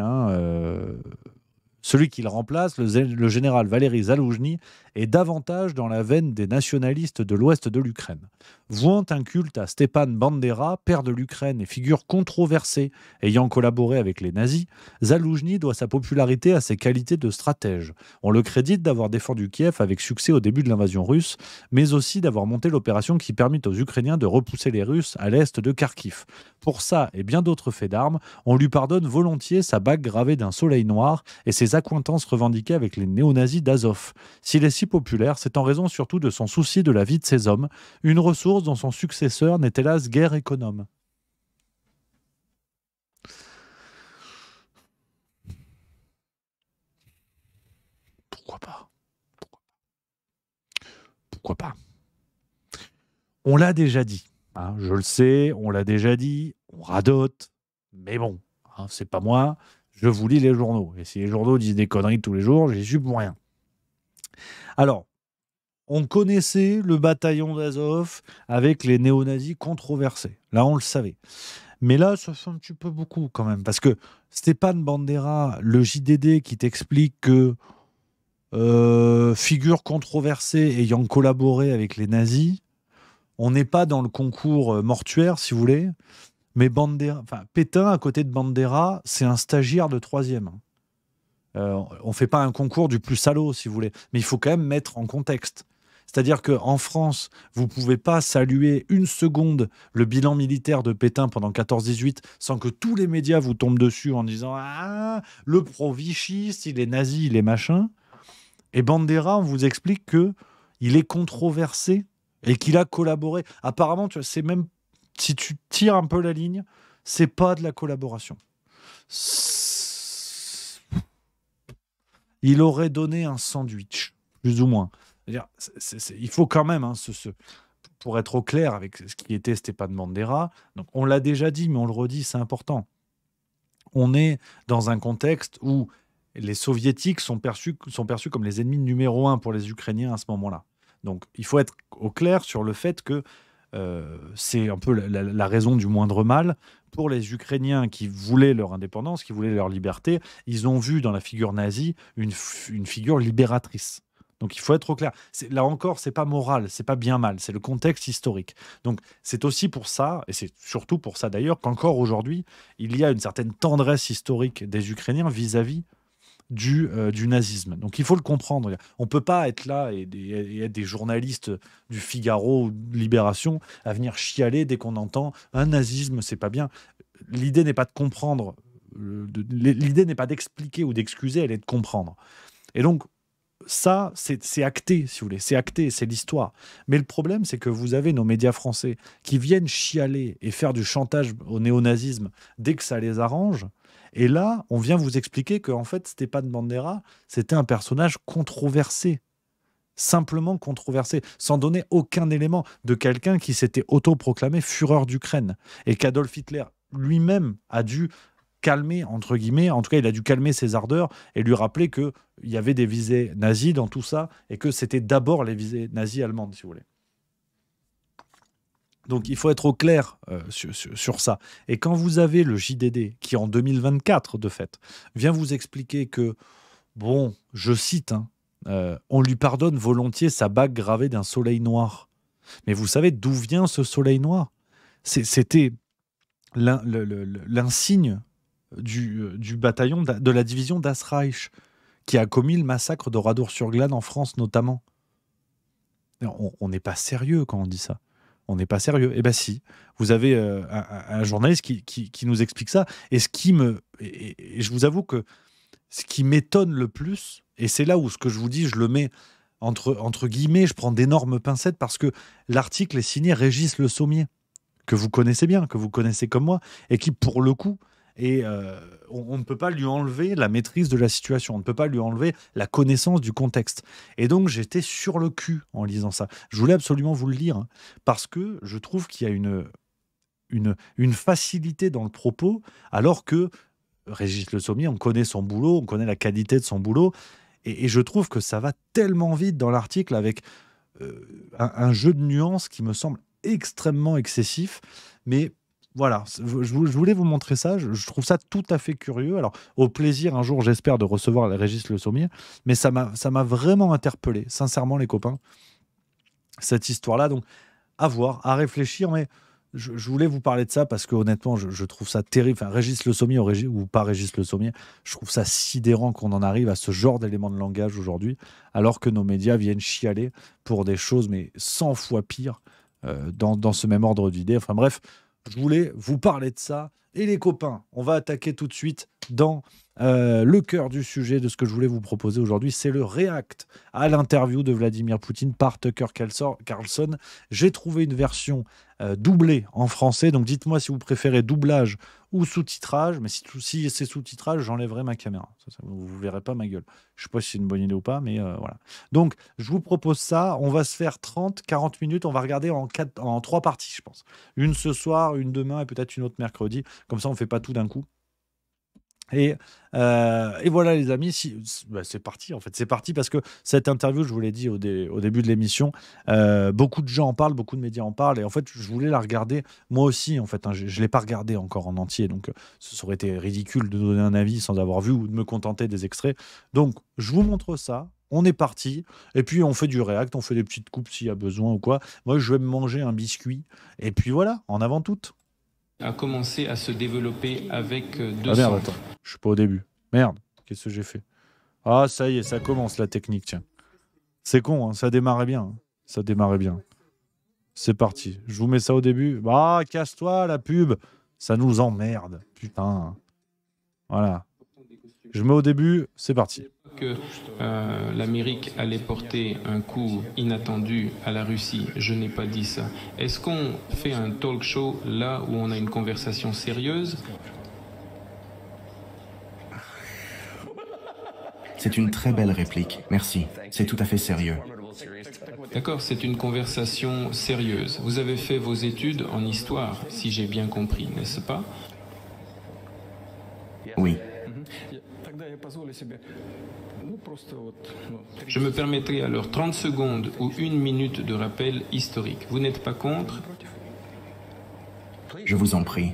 celui qui le remplace, le général Valéry Zaloujny, est davantage dans la veine des nationalistes de l'ouest de l'Ukraine. Vouant un culte à Stepan Bandera, père de l'Ukraine et figure controversée ayant collaboré avec les nazis, Zaloujny doit sa popularité à ses qualités de stratège. On le crédite d'avoir défendu Kiev avec succès au début de l'invasion russe, mais aussi d'avoir monté l'opération qui permit aux Ukrainiens de repousser les Russes à l'est de Kharkiv. Pour ça et bien d'autres faits d'armes, on lui pardonne volontiers sa bague gravée d'un soleil noir et ses accointances revendiquées avec les néo-nazis d'Azov. S'il est si populaire, c'est en raison surtout de son souci de la vie de ses hommes, une ressource dont son successeur n'est hélas guère économe. pourquoi pas. On l'a déjà dit, hein, je le sais, on l'a déjà dit, on radote, mais bon, hein, c'est pas moi, je vous lis les journaux. Et si les journaux disent des conneries tous les jours, j'y suis pour rien. Alors, on connaissait le bataillon d'Azov avec les néo-nazis controversés. Là, on le savait. Mais là, ça fait un petit peu beaucoup quand même. Parce que Stéphane Bandera, le JDD qui t'explique que figure controversée ayant collaboré avec les nazis, on n'est pas dans le concours mortuaire, si vous voulez. Mais Pétain, à côté de Bandera, c'est un stagiaire de 3e. On ne fait pas un concours du plus salaud, si vous voulez. Mais il faut quand même mettre en contexte. C'est-à-dire qu'en France, vous ne pouvez pas saluer une seconde le bilan militaire de Pétain pendant 14-18 sans que tous les médias vous tombent dessus en disant « Ah, le pro-vichiste, il est nazi, il est machin ». Et Bandera, on vous explique qu'il est controversé et qu'il a collaboré. Apparemment, tu vois, c'est même, si tu tires un peu la ligne, c'est pas de la collaboration. Il aurait donné un sandwich, plus ou moins. C'est-à-dire, il faut quand même, hein, pour être au clair avec ce qui était Stéphane Bandera, donc on l'a déjà dit, mais on le redit, c'est important. On est dans un contexte où les soviétiques sont perçus comme les ennemis numéro 1 pour les Ukrainiens à ce moment-là. Donc il faut être au clair sur le fait que c'est un peu la raison du moindre mal. Pour les Ukrainiens qui voulaient leur indépendance, qui voulaient leur liberté, ils ont vu dans la figure nazie une figure libératrice. Donc il faut être au clair. Là encore, c'est pas moral, c'est pas bien mal, c'est le contexte historique. Donc c'est aussi pour ça, et c'est surtout pour ça d'ailleurs, qu'encore aujourd'hui, il y a une certaine tendresse historique des Ukrainiens vis-à-vis du nazisme. Donc il faut le comprendre. On ne peut pas être là et être des journalistes du Figaro ou de Libération à venir chialer dès qu'on entend un nazisme, c'est pas bien. L'idée n'est pas de comprendre, l'idée n'est pas d'expliquer ou d'excuser, elle est de comprendre. Et donc, ça, c'est acté, si vous voulez. C'est acté, c'est l'histoire. Mais le problème, c'est que vous avez nos médias français qui viennent chialer et faire du chantage au néonazisme dès que ça les arrange. Et là, on vient vous expliquer qu'en fait, Stéphane Bandera, c'était un personnage controversé. Simplement controversé, sans donner aucun élément de quelqu'un qui s'était autoproclamé Führer d'Ukraine. Et qu'Adolf Hitler lui-même a dû calmer, entre guillemets, en tout cas, il a dû calmer ses ardeurs et lui rappeler qu'il y avait des visées nazies dans tout ça et que c'était d'abord les visées nazies allemandes, si vous voulez. Donc, il faut être au clair sur ça. Et quand vous avez le JDD, qui en 2024, de fait, vient vous expliquer que, bon, je cite, hein, on lui pardonne volontiers sa bague gravée d'un soleil noir. Mais vous savez d'où vient ce soleil noir? C'était l'insigne du bataillon de la division Das Reich qui a commis le massacre de Radour-sur-Glane en France notamment. On n'est pas sérieux quand on dit ça. On n'est pas sérieux. Eh bien si, vous avez un journaliste qui nous explique ça. Et je vous avoue que ce qui m'étonne le plus, et c'est là où ce que je vous dis, je le mets entre guillemets, je prends d'énormes pincettes parce que l'article est signé Régis Le Sommier, que vous connaissez bien, que vous connaissez comme moi, et qui, pour le coup, on ne peut pas lui enlever la maîtrise de la situation, on ne peut pas lui enlever la connaissance du contexte. Et donc, j'étais sur le cul en lisant ça. Je voulais absolument vous le lire, hein, parce que je trouve qu'il y a une facilité dans le propos, alors que Régis Le Sommier, on connaît son boulot, on connaît la qualité de son boulot, et je trouve que ça va tellement vite dans l'article avec un jeu de nuances qui me semble extrêmement excessif, mais voilà, je voulais vous montrer ça, je trouve ça tout à fait curieux. Alors, au plaisir, un jour, j'espère, de recevoir Régis Le Sommier, mais ça m'a vraiment interpellé, sincèrement, les copains, cette histoire-là. Donc, à voir, à réfléchir, mais je voulais vous parler de ça parce que honnêtement, je trouve ça terrible. Enfin, Régis Le Sommier ou pas Régis Le Sommier, je trouve ça sidérant qu'on en arrive à ce genre d'éléments de langage aujourd'hui, alors que nos médias viennent chialer pour des choses, mais 100 fois pires, dans ce même ordre d'idées. Enfin bref, je voulais vous parler de ça. Et les copains, on va attaquer tout de suite dans le cœur du sujet de ce que je voulais vous proposer aujourd'hui, c'est le react à l'interview de Vladimir Poutine par Tucker Carlson. J'ai trouvé une version doublée en français, donc dites-moi si vous préférez doublage ou sous-titrage, mais si c'est sous-titrage, j'enlèverai ma caméra. Vous ne verrez pas ma gueule. Je ne sais pas si c'est une bonne idée ou pas, mais voilà. Donc, je vous propose ça. On va se faire 30-40 minutes. On va regarder en 3 parties, je pense. Une ce soir, une demain et peut-être une autre mercredi. Comme ça, on ne fait pas tout d'un coup. Et voilà les amis, c'est parti en fait, c'est parti parce que cette interview, je vous l'ai dit au début de l'émission, beaucoup de gens en parlent, beaucoup de médias en parlent et en fait je voulais la regarder moi aussi en fait, hein, je ne l'ai pas regardée encore en entier donc ça aurait été ridicule de donner un avis sans avoir vu ou de me contenter des extraits, donc je vous montre ça. On est parti, et puis on fait du react, on fait des petites coupes s'il y a besoin ou quoi. Moi je vais me manger un biscuit et puis voilà, en avant toute. A commencé à se développer avec deux Ah merde, centres. attends, je suis pas au début. Merde, qu'est-ce que j'ai fait? Ah, ça y est, ça commence la technique, tiens. C'est con, hein, ça démarrait bien. Hein. Ça démarrait bien. C'est parti. Je vous mets ça au début. Bah, casse-toi, la pub. Ça nous emmerde. Putain. Voilà. Je mets au début, c'est parti. Que l'Amérique allait porter un coup inattendu à la Russie, je n'ai pas dit ça. Est-ce qu'on fait un talk show là où on a une conversation sérieuse? C'est une très belle réplique, merci. C'est tout à fait sérieux. D'accord, c'est une conversation sérieuse. Vous avez fait vos études en histoire, si j'ai bien compris, n'est-ce pas? Oui. Je me permettrai alors 30 secondes ou 1 minute de rappel historique. Vous n'êtes pas contre? Je vous en prie.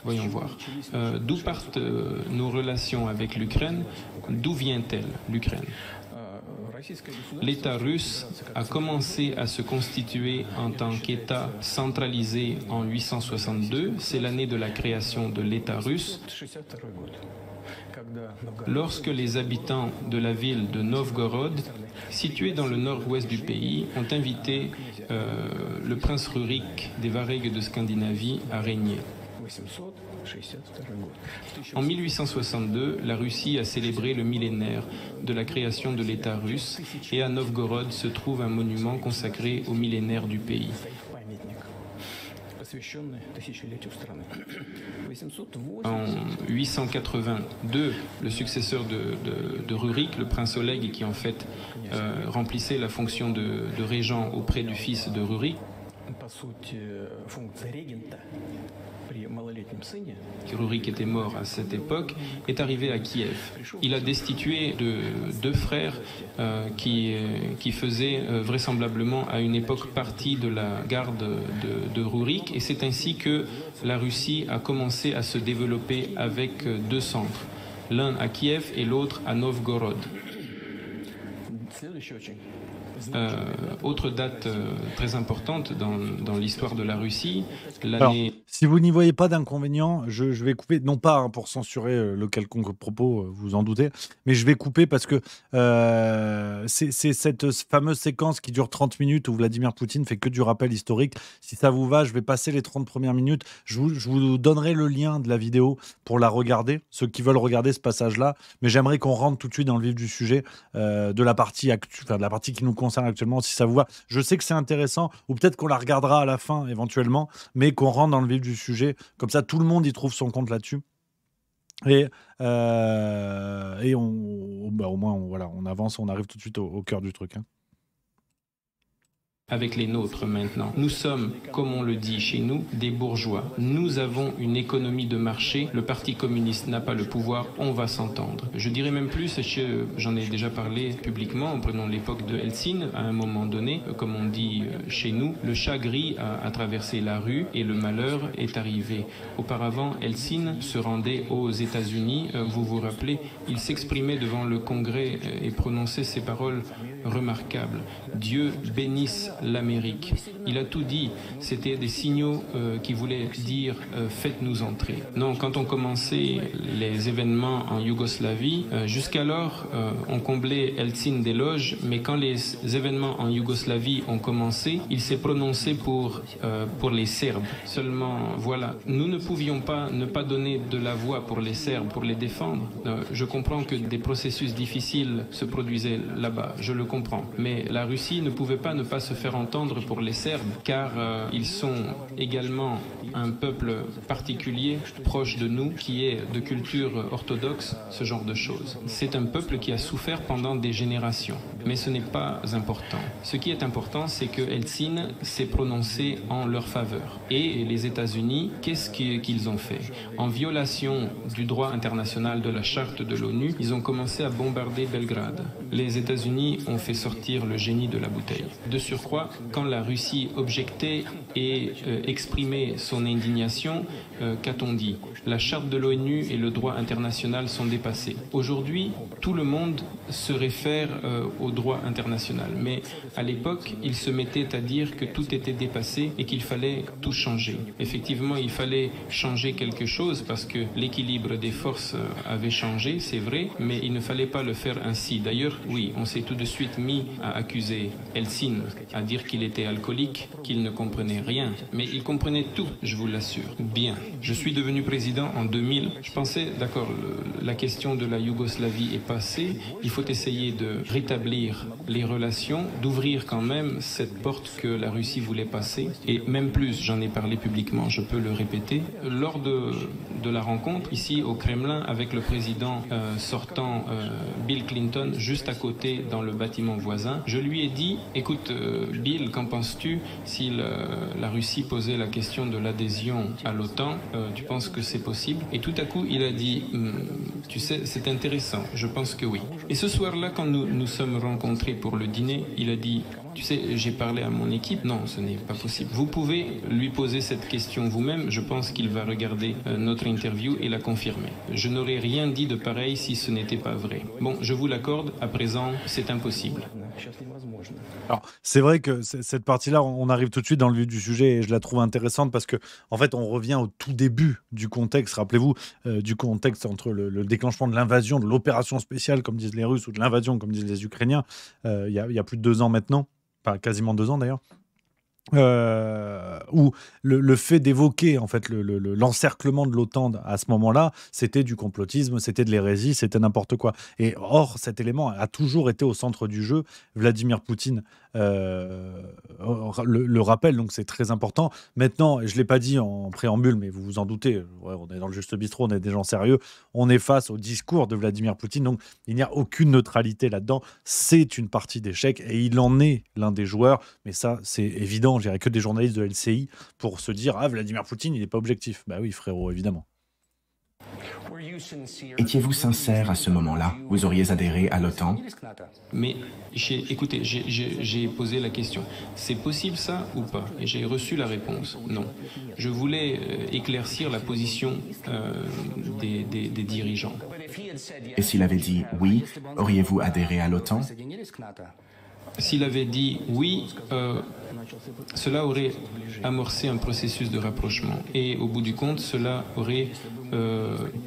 Voyons voir. D'où partent nos relations avec l'Ukraine? D'où vient-elle, l'Ukraine? L'État russe a commencé à se constituer en tant qu'État centralisé en 862. C'est l'année de la création de l'État russe. Lorsque les habitants de la ville de Novgorod, située dans le nord-ouest du pays, ont invité le prince Rurik des Varegues de Scandinavie à régner. En 1862, la Russie a célébré le millénaire de la création de l'État russe et à Novgorod se trouve un monument consacré au millénaire du pays. En 882, le successeur de Rurik, le prince Oleg, qui en fait remplissait la fonction de régent auprès du fils de Rurik, Rurik était mort à cette époque, est arrivé à Kiev. Il a destitué deux frères qui faisaient vraisemblablement à une époque partie de la garde de Rurik, et c'est ainsi que la Russie a commencé à se développer avec 2 centres, l'un à Kiev et l'autre à Novgorod. Autre date très importante dans l'histoire de la Russie, l'année... Si vous n'y voyez pas d'inconvénient, je vais couper, non pas pour censurer le quelconque propos, vous en doutez, mais je vais couper parce que c'est cette fameuse séquence qui dure 30 minutes où Vladimir Poutine fait que du rappel historique. Si ça vous va, je vais passer les 30 premières minutes. Je vous donnerai le lien de la vidéo pour la regarder, ceux qui veulent regarder ce passage-là, mais j'aimerais qu'on rentre tout de suite dans le vif du sujet de la partie de la partie qui nous concerne actuellement, si ça vous va. Je sais que c'est intéressant, ou peut-être qu'on la regardera à la fin éventuellement, mais qu'on rentre dans le vif du sujet, comme ça tout le monde y trouve son compte là-dessus. Et au moins on avance, on arrive tout de suite au cœur du truc. Hein. Avec les nôtres maintenant. Nous sommes, comme on le dit chez nous, des bourgeois. Nous avons une économie de marché. Le Parti communiste n'a pas le pouvoir. On va s'entendre. Je dirais même plus, j'en ai déjà parlé publiquement, prenons l'époque de Helsinki, à un moment donné, comme on dit chez nous, le chat gris a traversé la rue et le malheur est arrivé. Auparavant, Helsinki se rendait aux États-Unis. Vous vous rappelez, il s'exprimait devant le Congrès et prononçait ces paroles remarquables. Dieu bénisse l'Amérique. Il a tout dit. C'était des signaux qui voulaient dire faites-nous entrer. Non, quand on commençait les événements en Yougoslavie, jusqu'alors on comblait Eltsine d'éloges, mais quand les événements en Yougoslavie ont commencé, il s'est prononcé pour les Serbes. Seulement, voilà, nous ne pouvions pas ne pas donner de la voix pour les Serbes, pour les défendre. Je comprends que des processus difficiles se produisaient là-bas, je le comprends. Mais la Russie ne pouvait pas ne pas se faire entendre pour les Serbes, car ils sont également un peuple particulier, proche de nous, qui est de culture orthodoxe, ce genre de choses. C'est un peuple qui a souffert pendant des générations, mais ce n'est pas important. Ce qui est important, c'est que Eltsine s'est prononcé en leur faveur. Et les États-Unis, qu'est-ce qu'ils ont fait? En violation du droit international de la charte de l'ONU, ils ont commencé à bombarder Belgrade. Les États-Unis ont fait sortir le génie de la bouteille. De surcroît, quand la Russie objectait et exprimait son indignation, qu'a-t-on dit? La charte de l'ONU et le droit international sont dépassés. Aujourd'hui, tout le monde se réfère au droit international. Mais à l'époque, ils se mettaient à dire que tout était dépassé et qu'il fallait tout changer. Effectivement, il fallait changer quelque chose parce que l'équilibre des forces avait changé, c'est vrai, mais il ne fallait pas le faire ainsi. D'ailleurs, oui, on s'est tout de suite mis à accuser Eltsine, à dire qu'il était alcoolique, qu'il ne comprenait rien. Mais il comprenait tout, je vous l'assure. Bien. Je suis devenu président en 2000. Je pensais, d'accord, la question de la Yougoslavie est passée. Il faut essayer de rétablir les relations, d'ouvrir quand même cette porte que la Russie voulait passer. Et même plus, j'en ai parlé publiquement, je peux le répéter. Lors de la rencontre, ici au Kremlin, avec le président sortant Bill Clinton, juste à côté dans le bâtiment voisin, je lui ai dit, écoute Bill, qu'en penses-tu si la Russie posait la question de l'adhésion à l'OTAN, tu penses que c'est possible? Et tout à coup, il a dit, tu sais, c'est intéressant, je pense que oui. Et ce soir-là, quand nous sommes rencontrés pour le dîner, il a dit, tu sais, j'ai parlé à mon équipe, non, ce n'est pas possible. Vous pouvez lui poser cette question vous-même, je pense qu'il va regarder notre interview et la confirmer. Je n'aurais rien dit de pareil si ce n'était pas vrai. Bon, je vous l'accorde, à présent, c'est impossible. Alors, c'est vrai que cette partie-là, on arrive tout de suite dans le vif du sujet et je la trouve intéressante parce que, en fait, on revient au tout début du contexte. Rappelez-vous du contexte entre le déclenchement de l'invasion, de l'opération spéciale, comme disent les Russes, ou de l'invasion, comme disent les Ukrainiens, il y a plus de 2 ans maintenant, pas quasiment 2 ans d'ailleurs. Où le fait d'évoquer en fait l'encerclement de l'OTAN à ce moment-là, c'était du complotisme, c'était de l'hérésie, c'était n'importe quoi. Et or, cet élément a toujours été au centre du jeu. Vladimir Poutine le rappelle, donc c'est très important. Maintenant, je ne l'ai pas dit en préambule, mais vous vous en doutez, ouais, on est dans le Juste Bistrot, on est des gens sérieux, on est face au discours de Vladimir Poutine, donc il n'y a aucune neutralité là-dedans. C'est une partie d'échec et il en est l'un des joueurs, mais ça, c'est évident. Je dirais que des journalistes de LCI pour se dire ah, Vladimir Poutine, il n'est pas objectif. Bah oui, frérot, évidemment. Étiez-vous sincère à ce moment-là? Vous auriez adhéré à l'OTAN? Mais écoutez, j'ai posé la question. C'est possible ça ou pas? Et j'ai reçu la réponse. Non. Je voulais éclaircir la position des dirigeants. Et s'il avait dit oui, auriez-vous adhéré à l'OTAN? S'il avait dit oui, cela aurait amorcé un processus de rapprochement. Et au bout du compte, cela aurait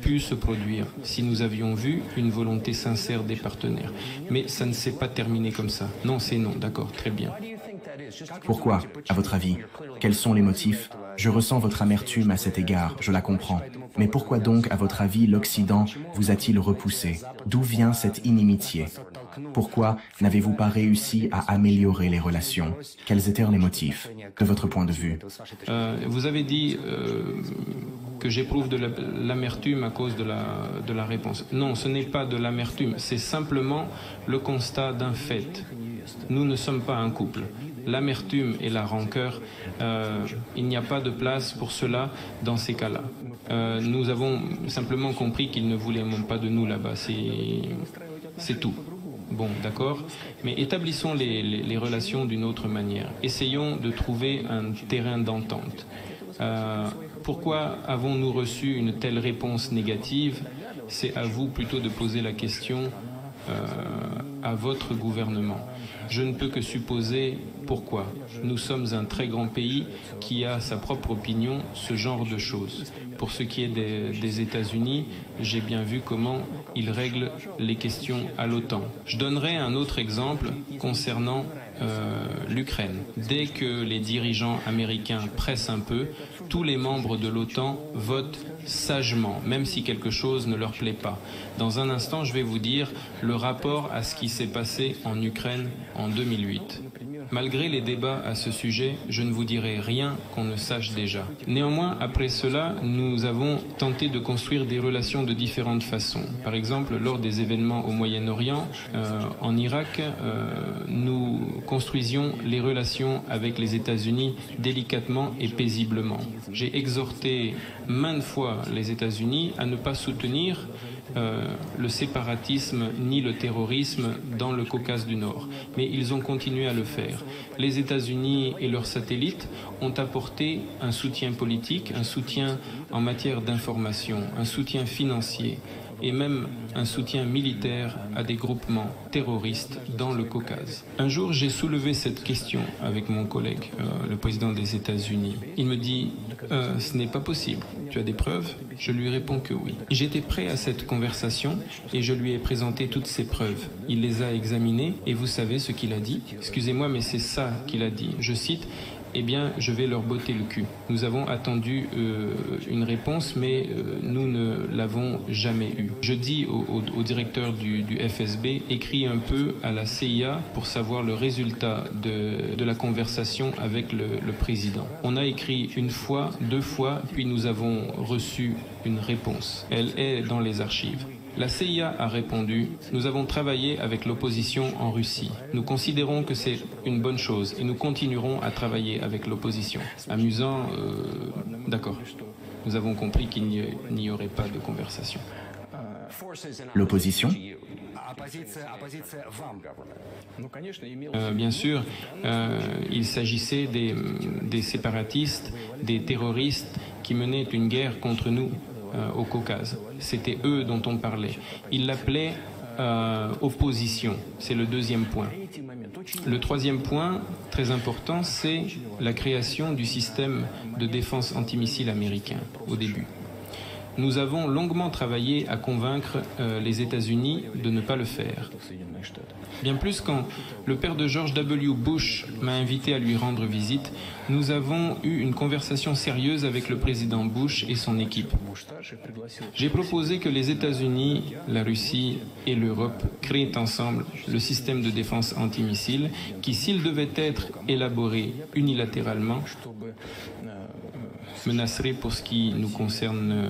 pu se produire si nous avions vu une volonté sincère des partenaires. Mais ça ne s'est pas terminé comme ça. Non, c'est non, d'accord, très bien. Pourquoi, à votre avis? Quels sont les motifs? Je ressens votre amertume à cet égard, je la comprends. Mais pourquoi donc, à votre avis, l'Occident vous a-t-il repoussé? D'où vient cette inimitié? Pourquoi n'avez-vous pas réussi à améliorer les relations? Quels étaient les motifs, de votre point de vue? Vous avez dit que j'éprouve de l'amertume à cause de la réponse. Non, ce n'est pas de l'amertume, c'est simplement le constat d'un fait. Nous ne sommes pas un couple. L'amertume et la rancœur, il n'y a pas de place pour cela dans ces cas-là. Nous avons simplement compris qu'ils ne voulaient même pas de nous là-bas, c'est tout. Bon, d'accord, mais établissons les relations d'une autre manière. Essayons de trouver un terrain d'entente. Pourquoi avons-nous reçu une telle réponse négative? C'est à vous plutôt de poser la question à votre gouvernement. Je ne peux que supposer pourquoi. Nous sommes un très grand pays qui a sa propre opinion, ce genre de choses. Pour ce qui est des États-Unis, j'ai bien vu comment ils règlent les questions à l'OTAN. Je donnerai un autre exemple concernant l'Ukraine. Dès que les dirigeants américains pressent un peu, tous les membres de l'OTAN votent sagement, même si quelque chose ne leur plaît pas. Dans un instant, je vais vous dire le rapport à ce qui s'est passé en Ukraine en 2008. Malgré les débats à ce sujet, je ne vous dirai rien qu'on ne sache déjà. Néanmoins, après cela, nous avons tenté de construire des relations de différentes façons. Par exemple, lors des événements au Moyen-Orient, en Irak, nous construisions les relations avec les États-Unis délicatement et paisiblement. J'ai exhorté maintes fois les États-Unis à ne pas soutenir le séparatisme ni le terrorisme dans le Caucase du Nord. Mais ils ont continué à le faire. Les États-Unis et leurs satellites ont apporté un soutien politique, un soutien en matière d'information, un soutien financier et même un soutien militaire à des groupements terroristes dans le Caucase. Un jour, j'ai soulevé cette question avec mon collègue, le président des États-Unis. Il me dit « ce n'est pas possible. Tu as des preuves ?» Je lui réponds que oui. J'étais prêt à cette conversation et je lui ai présenté toutes ces preuves. Il les a examinées et vous savez ce qu'il a dit? Excusez-moi, mais c'est ça qu'il a dit. Je cite « eh bien, je vais leur botter le cul. » Nous avons attendu une réponse, mais nous ne l'avons jamais eue. Je dis au directeur du FSB, écris un peu à la CIA pour savoir le résultat de la conversation avec le président. On a écrit une fois, 2 fois, puis nous avons reçu une réponse. Elle est dans les archives. La CIA a répondu « Nous avons travaillé avec l'opposition en Russie. Nous considérons que c'est une bonne chose et nous continuerons à travailler avec l'opposition. » Amusant, d'accord. Nous avons compris qu'il n'y aurait pas de conversation. L'opposition? Bien sûr, il s'agissait des séparatistes, des terroristes qui menaient une guerre contre nous au Caucase. C'était eux dont on parlait. Ils l'appelaient opposition. C'est le deuxième point. Le troisième point, très important, c'est la création du système de défense antimissile américain au début. Nous avons longuement travaillé à convaincre les États-Unis de ne pas le faire. Bien plus, quand le père de George W. Bush m'a invité à lui rendre visite, nous avons eu une conversation sérieuse avec le président Bush et son équipe. J'ai proposé que les États-Unis, la Russie et l'Europe créent ensemble le système de défense antimissile qui, s'il devait être élaboré unilatéralement, menacerait pour ce qui nous concerne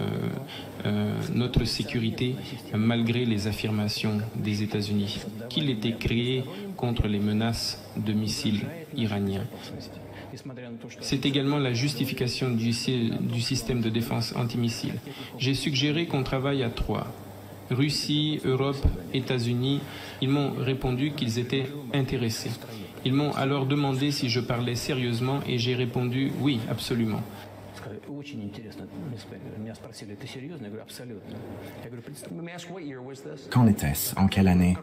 notre sécurité malgré les affirmations des États-Unis, qu'il était créé contre les menaces de missiles iraniens. C'est également la justification du système de défense antimissile. J'ai suggéré qu'on travaille à 3. Russie, Europe, États-Unis. Ils m'ont répondu qu'ils étaient intéressés. Ils m'ont alors demandé si je parlais sérieusement et j'ai répondu oui, absolument. Qu'en était-ce? En quelle année?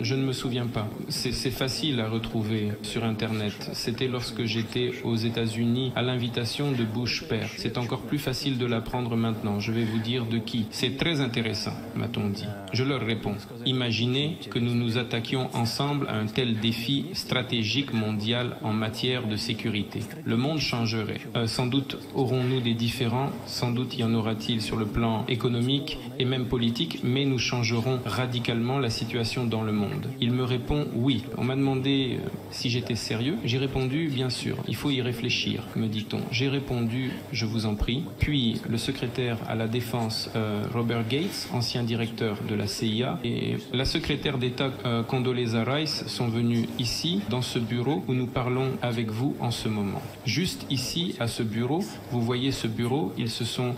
Je ne me souviens pas. C'est facile à retrouver sur Internet. C'était lorsque j'étais aux États-Unis à l'invitation de Bush père. C'est encore plus facile de l'apprendre maintenant. Je vais vous dire de qui. C'est très intéressant, m'a-t-on dit. Je leur réponds. Imaginez que nous nous attaquions ensemble à un tel défi stratégique mondial en matière de sécurité. Le monde changerait. Sans doute aurons-nous des différends, sans doute y en aura-t-il sur le plan économique et même politique, mais nous changerons radicalement la situation dans le monde. Il me répond oui. On m'a demandé si j'étais sérieux. J'ai répondu bien sûr. Il faut y réfléchir, me dit-on. J'ai répondu je vous en prie. Puis le secrétaire à la défense Robert Gates, ancien directeur de la CIA, et la secrétaire d'État Condoleezza Rice sont venus ici dans ce bureau où nous parlons avec vous en ce moment. Juste ici à ce bureau, vous voyez ce bureau, ils se sont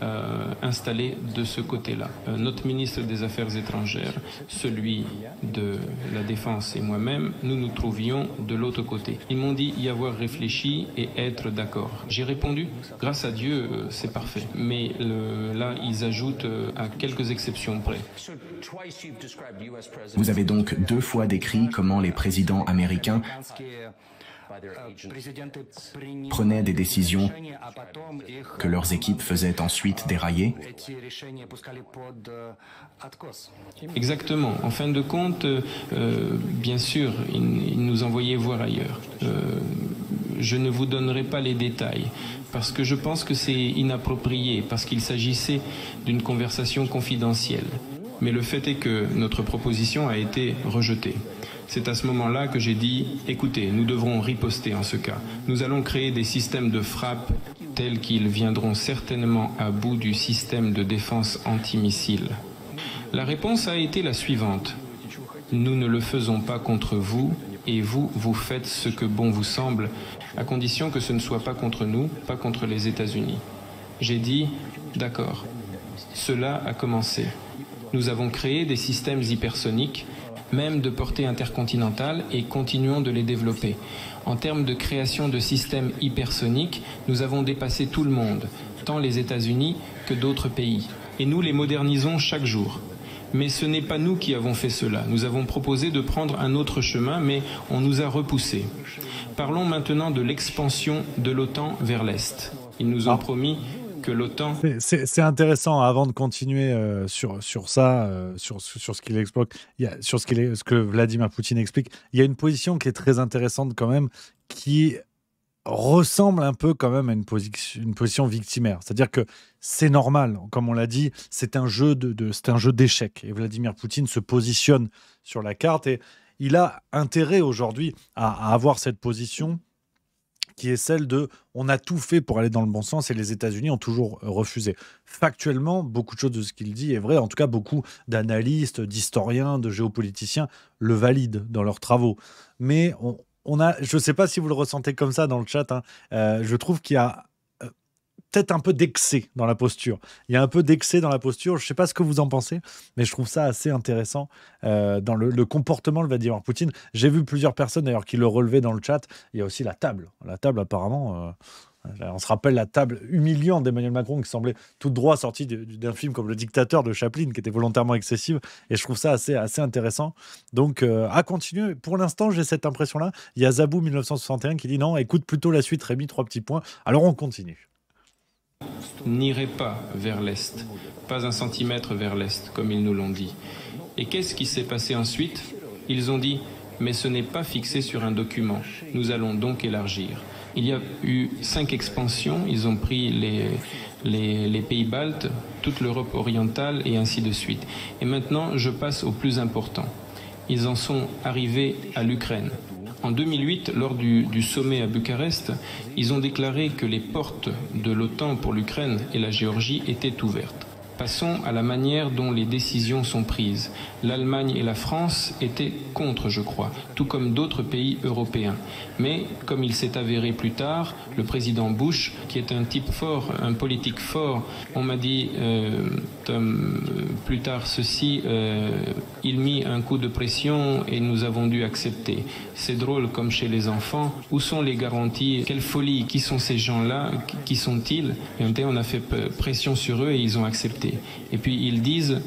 installés de ce côté-là. Notre ministre des Affaires étrangères, celui de la Défense et moi-même, nous nous trouvions de l'autre côté. Ils m'ont dit y avoir réfléchi et être d'accord. J'ai répondu, grâce à Dieu, c'est parfait. Mais là, ils ajoutent à quelques exceptions près. Vous avez donc 2 fois décrit comment les présidents américains prenaient des décisions que leurs équipes faisaient ensuite dérailler. Exactement. En fin de compte, bien sûr, ils nous envoyaient voir ailleurs. Je ne vous donnerai pas les détails, parce que je pense que c'est inapproprié, parce qu'il s'agissait d'une conversation confidentielle. Mais le fait est que notre proposition a été rejetée. C'est à ce moment-là que j'ai dit, écoutez, nous devrons riposter en ce cas. Nous allons créer des systèmes de frappe tels qu'ils viendront certainement à bout du système de défense antimissile. La réponse a été la suivante. Nous ne le faisons pas contre vous, et vous, vous faites ce que bon vous semble, à condition que ce ne soit pas contre nous, pas contre les États-Unis. J'ai dit, d'accord, cela a commencé. Nous avons créé des systèmes hypersoniques, même de portée intercontinentale, et continuons de les développer. En termes de création de systèmes hypersoniques, nous avons dépassé tout le monde, tant les États-Unis que d'autres pays. Et nous les modernisons chaque jour. Mais ce n'est pas nous qui avons fait cela. Nous avons proposé de prendre un autre chemin, mais on nous a repoussés. Parlons maintenant de l'expansion de l'OTAN vers l'Est. Ils nous ont promis que l'OTAN... C'est intéressant, avant de continuer sur ça, sur ce qu'il explique, sur ce que Vladimir Poutine explique, il y a une position qui est très intéressante quand même, qui ressemble un peu quand même à une position victimaire. C'est-à-dire que c'est normal, comme on l'a dit, c'est un jeu d'échecs. Et Vladimir Poutine se positionne sur la carte et il a intérêt aujourd'hui à avoir cette position qui est celle de « on a tout fait pour aller dans le bon sens et les États-Unis ont toujours refusé ». Factuellement, beaucoup de choses de ce qu'il dit est vrai. En tout cas, beaucoup d'analystes, d'historiens, de géopoliticiens le valident dans leurs travaux. Mais je ne sais pas si vous le ressentez comme ça dans le chat, hein, je trouve qu'il y a peut-être un peu d'excès dans la posture. Il y a un peu d'excès dans la posture. Je ne sais pas ce que vous en pensez, mais je trouve ça assez intéressant dans le comportement de Vladimir Poutine. J'ai vu plusieurs personnes d'ailleurs qui le relevaient dans le chat. Il y a aussi la table. La table, apparemment, on se rappelle la table humiliante d'Emmanuel Macron qui semblait tout droit sortie d'un film comme Le Dictateur de Chaplin, qui était volontairement excessive. Et je trouve ça assez intéressant. Donc, à continuer. Pour l'instant, j'ai cette impression-là. Il y a Zabou 1961 qui dit non, écoute plutôt la suite, Rémi, 3 petits points. Alors, on continue. N'irait pas vers l'Est, pas un centimètre vers l'Est, comme ils nous l'ont dit. Et qu'est-ce qui s'est passé ensuite? Ils ont dit, mais ce n'est pas fixé sur un document, nous allons donc élargir. Il y a eu 5 expansions, ils ont pris les pays baltes, toute l'Europe orientale et ainsi de suite. Et maintenant, je passe au plus important. Ils en sont arrivés à l'Ukraine. En 2008, lors du sommet à Bucarest, ils ont déclaré que les portes de l'OTAN pour l'Ukraine et la Géorgie étaient ouvertes. Passons à la manière dont les décisions sont prises. L'Allemagne et la France étaient contre, je crois, tout comme d'autres pays européens. Mais, comme il s'est avéré plus tard, le président Bush, qui est un type fort, un politique fort, on m'a dit plus tard ceci, il mit un coup de pression et nous avons dû accepter. C'est drôle comme chez les enfants. Où sont les garanties? Quelle folie? Qui sont ces gens-là? Qui sont-ils? Et on a fait pression sur eux et ils ont accepté. Et puis ils disent,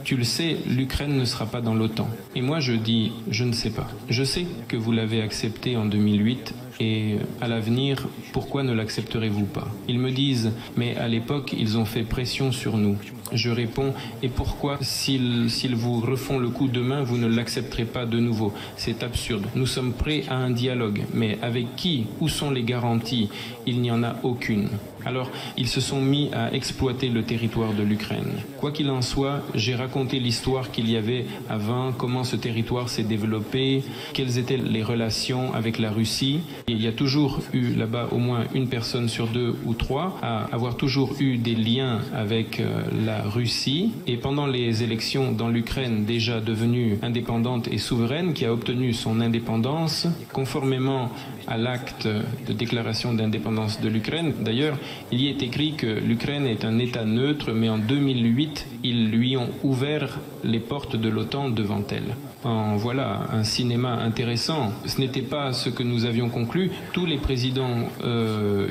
tu le sais, l'Ukraine ne sera pas dans l'OTAN. Et moi je dis, je ne sais pas. Je sais que vous l'avez accepté en 2008 et à l'avenir, pourquoi ne l'accepterez-vous pas? Ils me disent, mais à l'époque, ils ont fait pression sur nous. Je réponds, et pourquoi, s'ils vous refont le coup demain, vous ne l'accepterez pas de nouveau? C'est absurde. Nous sommes prêts à un dialogue, mais avec qui? Où sont les garanties? Il n'y en a aucune. Alors, ils se sont mis à exploiter le territoire de l'Ukraine. Quoi qu'il en soit, j'ai raconté l'histoire qu'il y avait avant, comment ce territoire s'est développé, quelles étaient les relations avec la Russie. Et il y a toujours eu là-bas au moins une personne sur 2 ou 3 à avoir toujours eu des liens avec la Russie. Et pendant les élections dans l'Ukraine, déjà devenue indépendante et souveraine, qui a obtenu son indépendance, conformément à l'acte de déclaration d'indépendance de l'Ukraine. D'ailleurs, il y est écrit que l'Ukraine est un État neutre, mais en 2008, ils lui ont ouvert les portes de l'OTAN devant elle. En voilà un cinéma intéressant. Ce n'était pas ce que nous avions conclu. Tous les présidents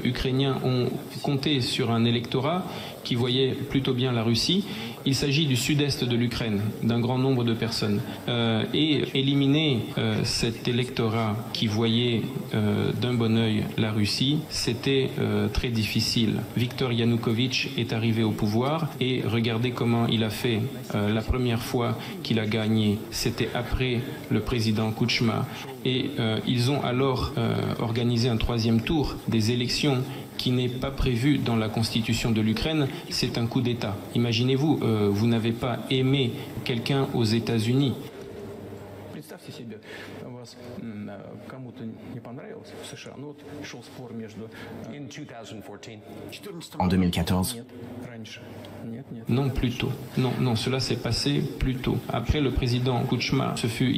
ukrainiens ont compté sur un électorat qui voyait plutôt bien la Russie. Il s'agit du sud-est de l'Ukraine, d'un grand nombre de personnes. Et éliminer cet électorat qui voyait d'un bon œil la Russie, c'était très difficile. Viktor Yanukovych est arrivé au pouvoir et regardez comment il a fait. La première fois qu'il a gagné, c'était après le président Kuchma. Et ils ont alors organisé un troisième tour des élections qui n'est pas prévu dans la constitution de l'Ukraine. C'est un coup d'État. Imaginez-vous, vous n'avez pas aimé quelqu'un aux États-Unis. En 2014, Non, plus tôt. Non, cela s'est passé plus tôt. Après le président Kuchma, ce fut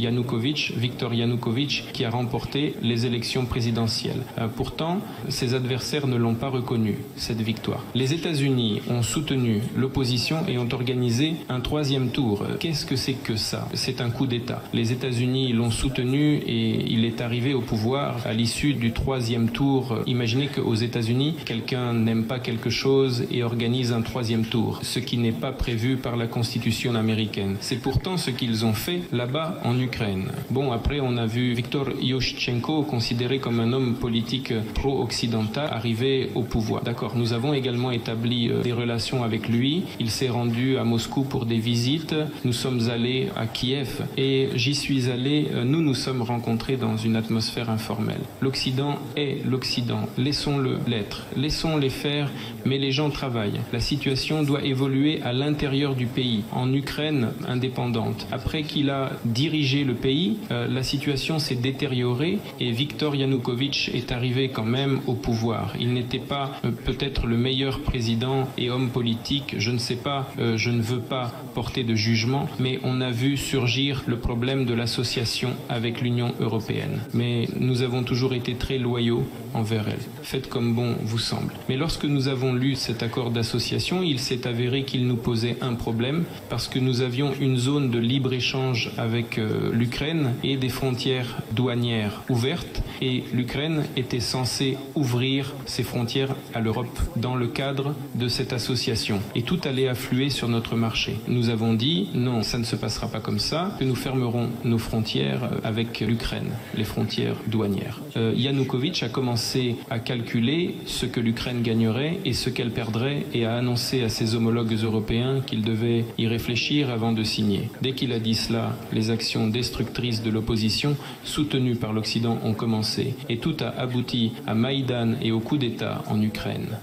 Viktor Yanukovych, qui a remporté les élections présidentielles. Pourtant, ses adversaires ne l'ont pas reconnu, cette victoire. Les États-Unis ont soutenu l'opposition et ont organisé un troisième tour. Qu'est-ce que c'est que ça? C'est un coup d'État. Les États-Unis l'ont soutenu et il est arrivé au pouvoir à l'issue du troisième tour. Imaginez qu'aux États-Unis, quelqu'un n'aime pas quelque chose et organise un troisième tour, ce qui n'est pas prévu par la Constitution américaine. C'est pourtant ce qu'ils ont fait là-bas en Ukraine. Bon, après, on a vu Viktor Yushchenko, considéré comme un homme politique pro-occidental, arriver au pouvoir. D'accord, nous avons également établi des relations avec lui. Il s'est rendu à Moscou pour des visites. Nous sommes allés à Kiev et j'y suis allé. Nous nous sommes rencontrés dans une atmosphère informelle. L'Occident est l'Occident. Laissons-le l'être. Laissons-les faire, mais les gens travaillent. La situation doit évoluer à l'intérieur du pays, en Ukraine indépendante. Après qu'il a dirigé le pays, la situation s'est détériorée et Viktor Yanukovych est arrivé quand même au pouvoir. Il n'était pas peut-être le meilleur président et homme politique, je ne sais pas, je ne veux pas porter de jugement, mais on a vu surgir le problème de l'association avec l'Union européenne. Mais nous avons toujours été très loyaux envers elle. Faites comme bon vous semble. Mais lorsque nous avons lu cet accord d'association, il s'est avéré qu'il nous posait un problème parce que nous avions une zone de libre-échange avec l'Ukraine et des frontières douanières ouvertes et l'Ukraine était censée ouvrir ses frontières à l'Europe dans le cadre de cette association. Et tout allait affluer sur notre marché. Nous avons dit non, ça ne se passera pas comme ça, que nous fermerons nos frontières avec l'Ukraine, les frontières douanières. Yanukovych a commencé à calculer ce que l'Ukraine gagnerait et ce qu'elle perdrait et a annoncé à ses homologues européens qu'il devait y réfléchir avant de signer. Dès qu'il a dit cela, les actions destructrices de l'opposition soutenues par l'Occident ont commencé et tout a abouti à Maïdan et au coup d'État en Ukraine.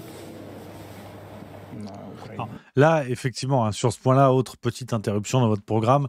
Alors, là, effectivement, hein, sur ce point-là, autre petite interruption dans votre programme,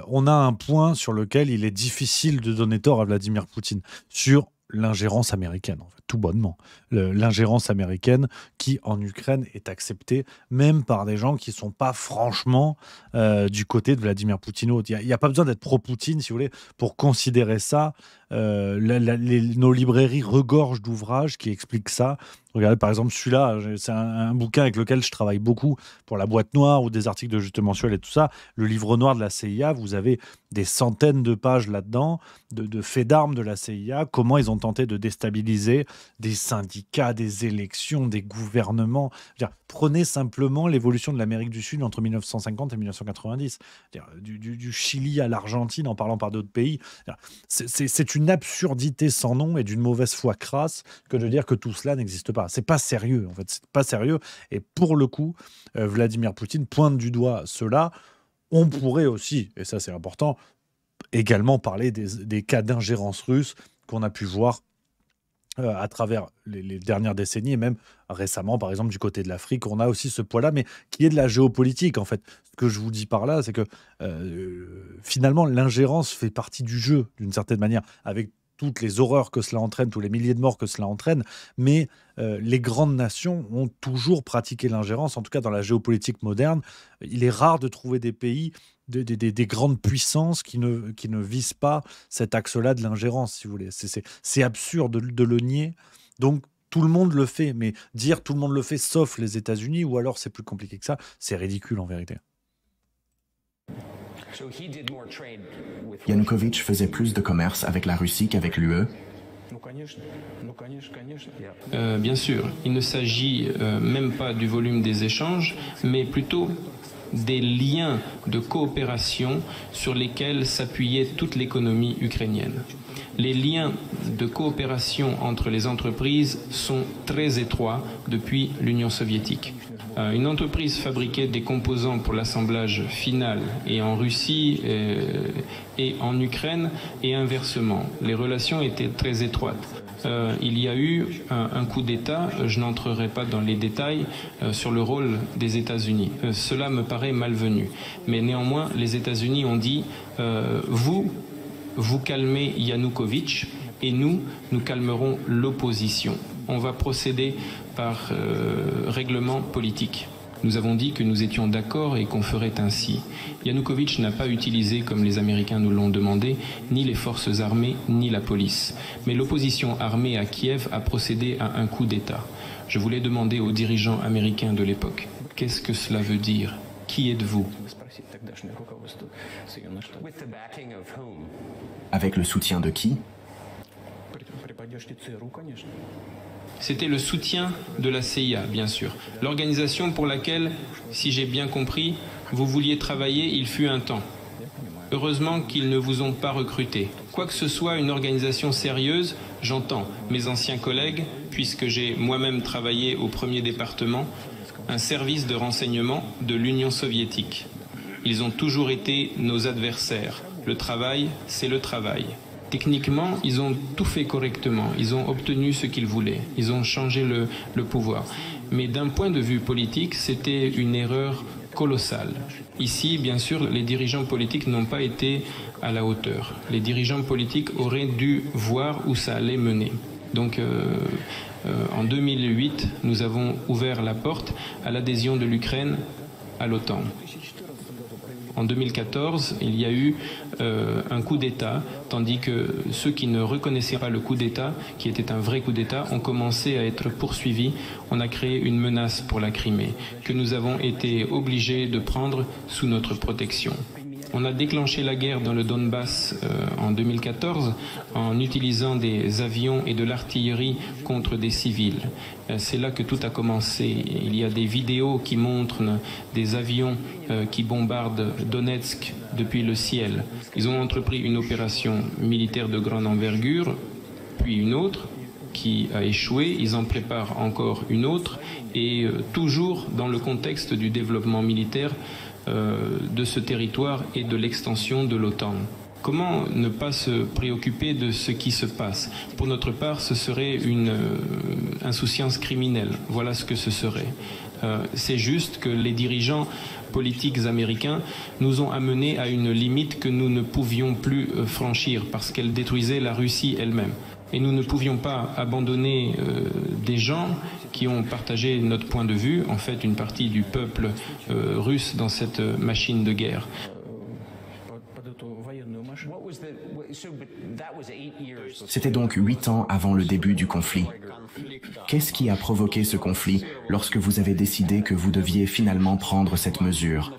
on a un point sur lequel il est difficile de donner tort à Vladimir Poutine, sur l'ingérence américaine, en fait, tout bonnement. L'ingérence américaine qui, en Ukraine, est acceptée même par des gens qui ne sont pas franchement du côté de Vladimir Poutine. Il n'y a pas besoin d'être pro-Poutine, si vous voulez, pour considérer ça. Nos librairies regorgent d'ouvrages qui expliquent ça. Regardez, par exemple, celui-là, c'est un bouquin avec lequel je travaille beaucoup pour la boîte noire ou des articles de Juste Mensuel et tout ça. Le livre noir de la CIA, vous avez des centaines de pages là-dedans, de faits d'armes de la CIA, comment ils ont tenté de déstabiliser des syndicats, des élections, des gouvernements. Prenez simplement l'évolution de l'Amérique du Sud entre 1950 et 1990. Du Chili à l'Argentine, en parlant par d'autres pays. C'est une absurdité sans nom et d'une mauvaise foi crasse que de dire que tout cela n'existe pas. C'est pas sérieux, en fait. C'est pas sérieux. Et pour le coup, Vladimir Poutine pointe du doigt cela. On pourrait aussi, et ça c'est important, également parler des cas d'ingérence russe qu'on a pu voir à travers les dernières décennies et même récemment, par exemple, du côté de l'Afrique, on a aussi ce poids-là, mais qui est de la géopolitique, en fait. Ce que je vous dis par là, c'est que finalement, l'ingérence fait partie du jeu, d'une certaine manière, avec toutes les horreurs que cela entraîne, tous les milliers de morts que cela entraîne, mais les grandes nations ont toujours pratiqué l'ingérence, en tout cas dans la géopolitique moderne. Il est rare de trouver des pays, des grandes puissances qui ne visent pas cet axe-là de l'ingérence, si vous voulez. C'est absurde de le nier. Donc, tout le monde le fait, mais dire tout le monde le fait sauf les États-Unis, ou alors c'est plus compliqué que ça, c'est ridicule en vérité. Yanukovych faisait plus de commerce avec la Russie qu'avec l'UE. Bien sûr, il ne s'agit même pas du volume des échanges, mais plutôt des liens de coopération sur lesquels s'appuyait toute l'économie ukrainienne. Les liens de coopération entre les entreprises sont très étroits depuis l'Union soviétique. Une entreprise fabriquait des composants pour l'assemblage final et en Russie et en Ukraine et inversement. Les relations étaient très étroites. Il y a eu un coup d'État, je n'entrerai pas dans les détails, sur le rôle des États-Unis. Cela me paraît malvenu. Mais néanmoins, les États-Unis ont dit vous calmez Yanukovych et nous calmerons l'opposition. On va procéder par règlement politique. Nous avons dit que nous étions d'accord et qu'on ferait ainsi. Yanukovych n'a pas utilisé, comme les Américains nous l'ont demandé, ni les forces armées ni la police. Mais l'opposition armée à Kiev a procédé à un coup d'État. Je voulais demander aux dirigeants américains de l'époque, qu'est-ce que cela veut dire? Qui êtes-vous? Avec le soutien de qui? C'était le soutien de la CIA, bien sûr. L'organisation pour laquelle, si j'ai bien compris, vous vouliez travailler, il fut un temps. Heureusement qu'ils ne vous ont pas recruté. Quoi que ce soit une organisation sérieuse, j'entends mes anciens collègues, puisque j'ai moi-même travaillé au 1er département, un service de renseignement de l'Union soviétique. Ils ont toujours été nos adversaires. Le travail, c'est le travail. Techniquement, ils ont tout fait correctement. Ils ont obtenu ce qu'ils voulaient. Ils ont changé le pouvoir. Mais d'un point de vue politique, c'était une erreur colossale. Ici, bien sûr, les dirigeants politiques n'ont pas été à la hauteur. Les dirigeants politiques auraient dû voir où ça allait mener. Donc, en 2008, nous avons ouvert la porte à l'adhésion de l'Ukraine à l'OTAN. En 2014, il y a eu un coup d'État, tandis que ceux qui ne reconnaissaient pas le coup d'État, qui était un vrai coup d'État, ont commencé à être poursuivis. On a créé une menace pour la Crimée, que nous avons été obligés de prendre sous notre protection. On a déclenché la guerre dans le Donbass en 2014 en utilisant des avions et de l'artillerie contre des civils. C'est là que tout a commencé. Il y a des vidéos qui montrent des avions qui bombardent Donetsk depuis le ciel. Ils ont entrepris une opération militaire de grande envergure, puis une autre qui a échoué. Ils en préparent encore une autre et toujours dans le contexte du développement militaire de ce territoire et de l'extension de l'OTAN. Comment ne pas se préoccuper de ce qui se passe? Pour notre part, ce serait une insouciance criminelle. Voilà ce que ce serait. C'est juste que les dirigeants politiques américains nous ont amenés à une limite que nous ne pouvions plus franchir parce qu'elle détruisait la Russie elle-même. Et nous ne pouvions pas abandonner des gens qui ont partagé notre point de vue, en fait une partie du peuple russe dans cette machine de guerre. C'était donc 8 ans avant le début du conflit. Qu'est-ce qui a provoqué ce conflit lorsque vous avez décidé que vous deviez finalement prendre cette mesure?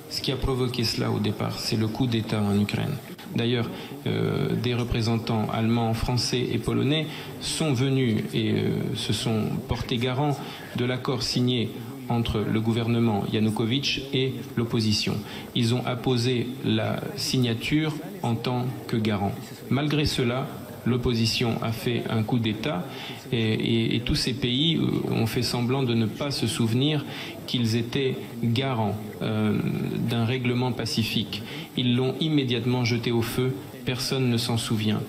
Ce qui a provoqué cela au départ, c'est le coup d'État en Ukraine. D'ailleurs, des représentants allemands, français et polonais sont venus et se sont portés garants de l'accord signé entre le gouvernement Yanukovych et l'opposition. Ils ont apposé la signature en tant que garant. Malgré cela, l'opposition a fait un coup d'État et tous ces pays ont fait semblant de ne pas se souvenir qu'ils étaient garants d'un règlement pacifique. Ils l'ont immédiatement jeté au feu, personne ne s'en souvient.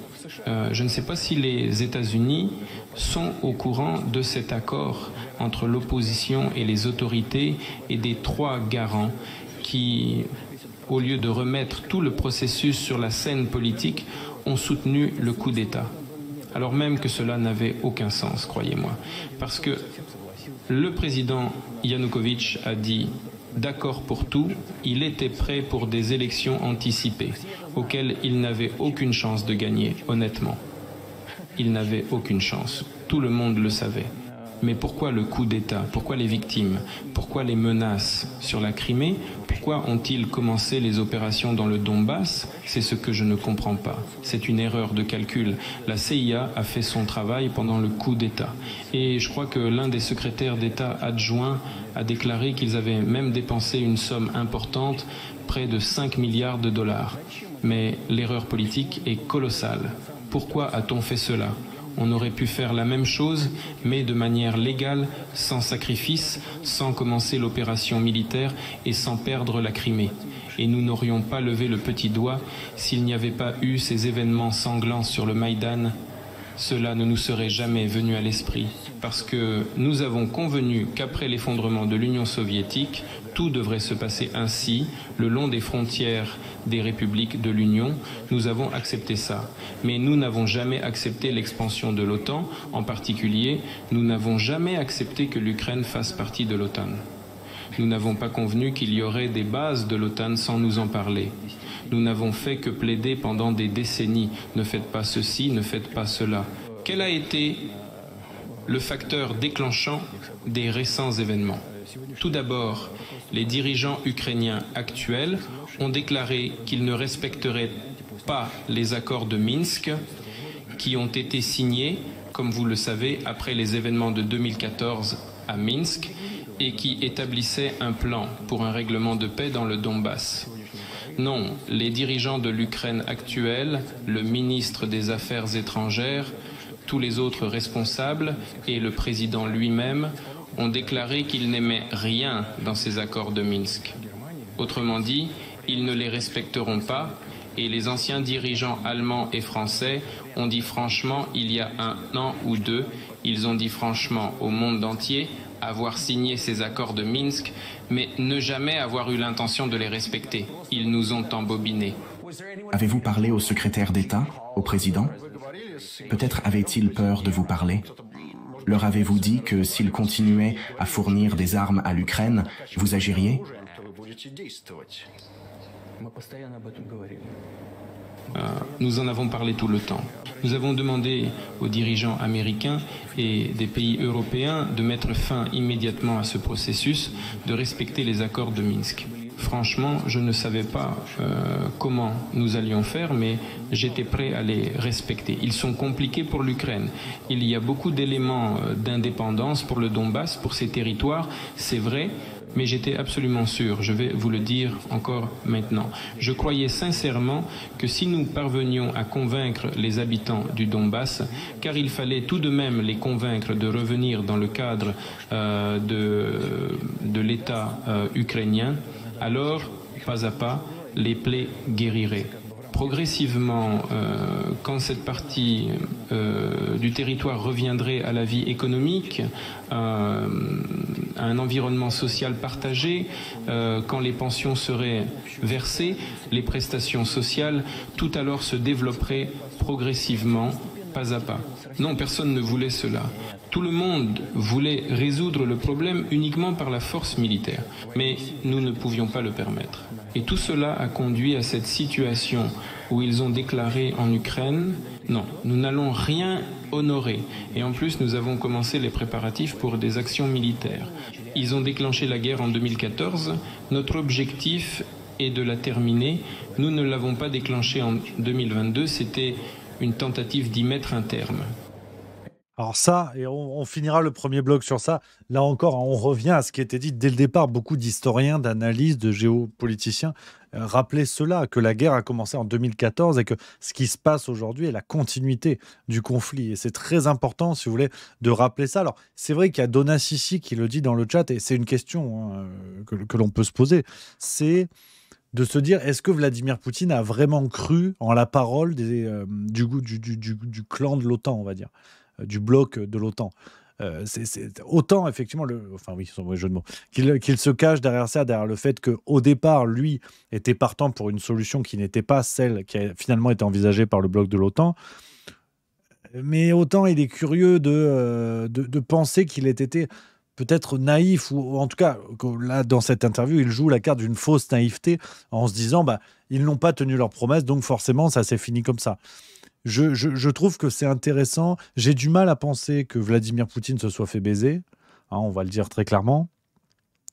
Je ne sais pas si les États-Unis sont au courant de cet accord entre l'opposition et les autorités et des 3 garants qui, au lieu de remettre tout le processus sur la scène politique, ont soutenu le coup d'État. Alors même que cela n'avait aucun sens, croyez-moi. Parce que le président Yanukovych a dit d'accord pour tout, il était prêt pour des élections anticipées, auxquelles il n'avait aucune chance de gagner, honnêtement. Il n'avait aucune chance. Tout le monde le savait. Mais pourquoi le coup d'État? Pourquoi les victimes? Pourquoi les menaces sur la Crimée? Pourquoi ont-ils commencé les opérations dans le Donbass? C'est ce que je ne comprends pas. C'est une erreur de calcul. La CIA a fait son travail pendant le coup d'État. Et je crois que l'un des secrétaires d'État adjoints a déclaré qu'ils avaient même dépensé une somme importante, près de 5 milliards de dollars. Mais l'erreur politique est colossale. Pourquoi a-t-on fait cela? On aurait pu faire la même chose, mais de manière légale, sans sacrifice, sans commencer l'opération militaire et sans perdre la Crimée. Et nous n'aurions pas levé le petit doigt s'il n'y avait pas eu ces événements sanglants sur le Maïdan. Cela ne nous serait jamais venu à l'esprit, parce que nous avons convenu qu'après l'effondrement de l'Union soviétique, tout devrait se passer ainsi, le long des frontières des républiques de l'Union. Nous avons accepté ça. Mais nous n'avons jamais accepté l'expansion de l'OTAN. En particulier, nous n'avons jamais accepté que l'Ukraine fasse partie de l'OTAN. Nous n'avons pas convenu qu'il y aurait des bases de l'OTAN sans nous en parler. Nous n'avons fait que plaider pendant des décennies. Ne faites pas ceci, ne faites pas cela. Quel a été le facteur déclenchant des récents événements? Tout d'abord, les dirigeants ukrainiens actuels ont déclaré qu'ils ne respecteraient pas les accords de Minsk qui ont été signés, comme vous le savez, après les événements de 2014 à Minsk et qui établissaient un plan pour un règlement de paix dans le Donbass. Non, les dirigeants de l'Ukraine actuelle, le ministre des Affaires étrangères, tous les autres responsables et le président lui-même ont déclaré qu'ils n'aimaient rien dans ces accords de Minsk. Autrement dit, ils ne les respecteront pas et les anciens dirigeants allemands et français ont dit franchement il y a un an ou deux, ils ont dit franchement au monde entier avoir signé ces accords de Minsk, mais ne jamais avoir eu l'intention de les respecter. Ils nous ont embobinés. Avez-vous parlé au secrétaire d'État, au président? Peut-être avait-il peur de vous parler? Leur avez-vous dit que s'ils continuaient à fournir des armes à l'Ukraine, vous agiriez? Nous en avons parlé tout le temps. Nous avons demandé aux dirigeants américains et des pays européens de mettre fin immédiatement à ce processus, de respecter les accords de Minsk. Franchement, je ne savais pas comment nous allions faire, mais j'étais prêt à les respecter. Ils sont compliqués pour l'Ukraine. Il y a beaucoup d'éléments d'indépendance pour le Donbass, pour ces territoires, c'est vrai, mais j'étais absolument sûr, je vais vous le dire encore maintenant. Je croyais sincèrement que si nous parvenions à convaincre les habitants du Donbass, car il fallait tout de même les convaincre de revenir dans le cadre de l'État ukrainien, alors, pas à pas, les plaies guériraient. Progressivement, quand cette partie du territoire reviendrait à la vie économique, à un environnement social partagé, quand les pensions seraient versées, les prestations sociales, tout alors se développerait progressivement, pas à pas. Non, personne ne voulait cela. Tout le monde voulait résoudre le problème uniquement par la force militaire. Mais nous ne pouvions pas le permettre. Et tout cela a conduit à cette situation où ils ont déclaré en Ukraine, non, nous n'allons rien honorer. Et en plus, nous avons commencé les préparatifs pour des actions militaires. Ils ont déclenché la guerre en 2014. Notre objectif est de la terminer. Nous ne l'avons pas déclenchée en 2022. C'était une tentative d'y mettre un terme. Alors ça, et on finira le premier bloc sur ça. Là encore, on revient à ce qui était dit dès le départ. Beaucoup d'historiens, d'analystes, de géopoliticiens rappelaient cela, que la guerre a commencé en 2014 et que ce qui se passe aujourd'hui est la continuité du conflit. Et c'est très important, si vous voulez, de rappeler ça. Alors, c'est vrai qu'il y a Donna Sissi qui le dit dans le chat, et c'est une question que l'on peut se poser. C'est de se dire, est-ce que Vladimir Poutine a vraiment cru en la parole du clan de l'OTAN, on va dire, du bloc de l'OTAN? C'est autant, effectivement, enfin oui, c'est un vrai jeu de mots, qu'il se cache derrière ça, derrière le fait qu'au départ, lui était partant pour une solution qui n'était pas celle qui a finalement été envisagée par le bloc de l'OTAN. Mais autant il est curieux de penser qu'il ait été peut-être naïf, ou en tout cas, là, dans cette interview, il joue la carte d'une fausse naïveté en se disant, ils n'ont pas tenu leur promesse, donc forcément, ça s'est fini comme ça. je trouve que c'est intéressant. J'ai du mal à penser que Vladimir Poutine se soit fait baiser, hein, on va le dire très clairement,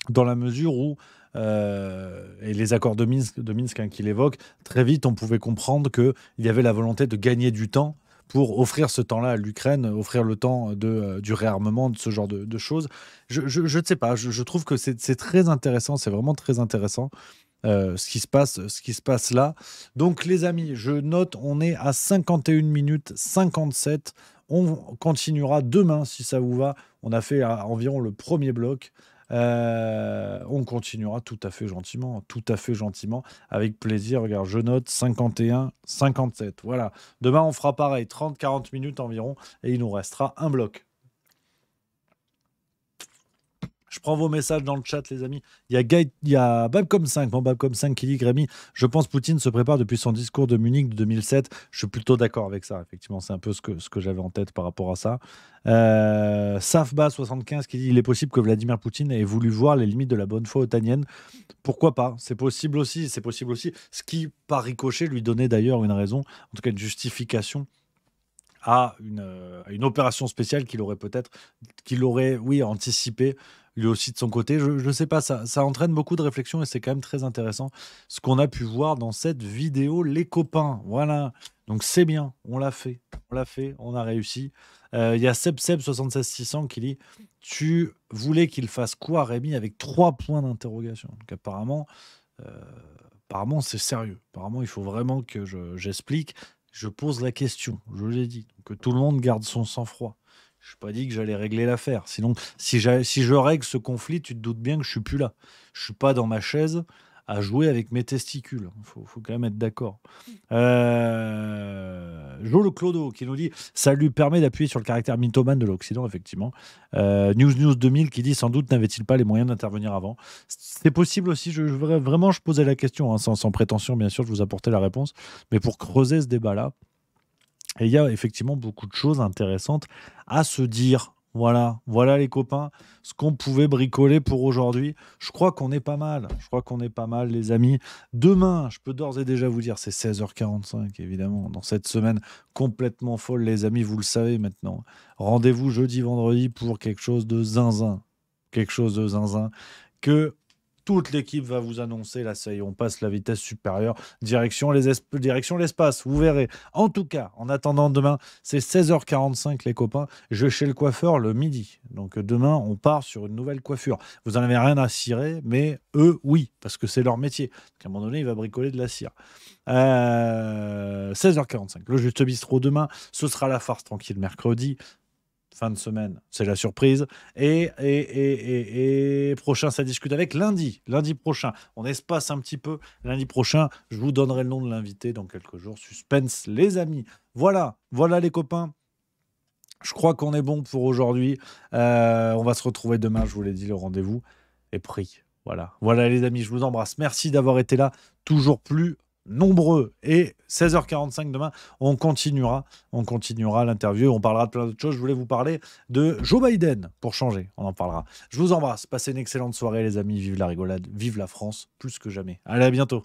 dans la mesure où, et les accords de Minsk hein, qu'il évoque, très vite on pouvait comprendre qu'il y avait la volonté de gagner du temps pour offrir ce temps-là à l'Ukraine, offrir le temps du réarmement, de ce genre de choses. Je ne sais pas, je trouve que c'est très intéressant, c'est vraiment très intéressant. Ce qui se passe là. Donc, les amis, je note, on est à 51 minutes 57. On continuera demain, si ça vous va. On a fait environ le premier bloc. On continuera tout à fait gentiment, avec plaisir. Regarde, je note 51, 57. Voilà. Demain, on fera pareil, 30-40 minutes environ, et il nous restera un bloc. Je prends vos messages dans le chat, les amis. Il y a Babcom5, mon Babcom5 qui dit, Grémy, je pense Poutine se prépare depuis son discours de Munich de 2007. Je suis plutôt d'accord avec ça. Effectivement, c'est un peu ce que j'avais en tête par rapport à ça. Safba75 qui dit, il est possible que Vladimir Poutine ait voulu voir les limites de la bonne foi otanienne. Pourquoi pas? C'est possible aussi. Ce qui, par ricochet, lui donnait d'ailleurs une raison, en tout cas une justification à une opération spéciale qu'il aurait, oui, anticipé lui aussi de son côté. Je ne sais pas, ça entraîne beaucoup de réflexions et c'est quand même très intéressant ce qu'on a pu voir dans cette vidéo, les copains. Voilà, donc c'est bien, on l'a fait, on a réussi. Il y a Seb76600 qui dit, tu voulais qu'il fasse quoi, Rémi, avec 3 points d'interrogation. Donc apparemment c'est sérieux. Apparemment, il faut vraiment que j'explique. Je pose la question, je l'ai dit, que tout le monde garde son sang-froid. Je n'ai pas dit que j'allais régler l'affaire. Sinon, si je règle ce conflit, tu te doutes bien que je ne suis plus là. Je ne suis pas dans ma chaise à jouer avec mes testicules. Il faut quand même être d'accord. Jo le Clodo qui nous dit « Ça lui permet d'appuyer sur le caractère mythomane de l'Occident, effectivement. » News 2000 qui dit « Sans doute n'avait-il pas les moyens d'intervenir avant ?» C'est possible aussi. Vraiment, je posais la question, hein, sans prétention, bien sûr, je vous apportais la réponse. Mais pour creuser ce débat-là, et il y a effectivement beaucoup de choses intéressantes à se dire. Voilà les copains, ce qu'on pouvait bricoler pour aujourd'hui. Je crois qu'on est pas mal. Les amis. Demain, je peux d'ores et déjà vous dire, c'est 16h45, évidemment, dans cette semaine complètement folle, les amis, vous le savez maintenant. Rendez-vous jeudi, vendredi pour quelque chose de zinzin. Que toute l'équipe va vous annoncer. Là, ça y est, on passe la vitesse supérieure. Direction l'espace, vous verrez. En tout cas, en attendant demain, c'est 16h45, les copains. Je vais chez le coiffeur le midi. Donc demain, on part sur une nouvelle coiffure. Vous n'en avez rien à cirer, mais eux, oui, parce que c'est leur métier. Donc, à un moment donné, il va bricoler de la cire. 16h45, le Juste Bistrot demain. Ce sera la farce tranquille mercredi. Fin de semaine, c'est la surprise. Et prochain, ça discute avec lundi prochain. On espace un petit peu. Lundi prochain, je vous donnerai le nom de l'invité dans quelques jours. Suspense, les amis. Voilà les copains. Je crois qu'on est bon pour aujourd'hui. On va se retrouver demain, je vous l'ai dit, le rendez-vous est pris. Voilà les amis, je vous embrasse. Merci d'avoir été là, toujours plus nombreux. Et 16h45 demain, on continuera l'interview. On parlera de plein d'autres choses. Je voulais vous parler de Joe Biden, pour changer. On en parlera. Je vous embrasse. Passez une excellente soirée, les amis. Vive la rigolade. Vive la France, plus que jamais. Allez, à bientôt.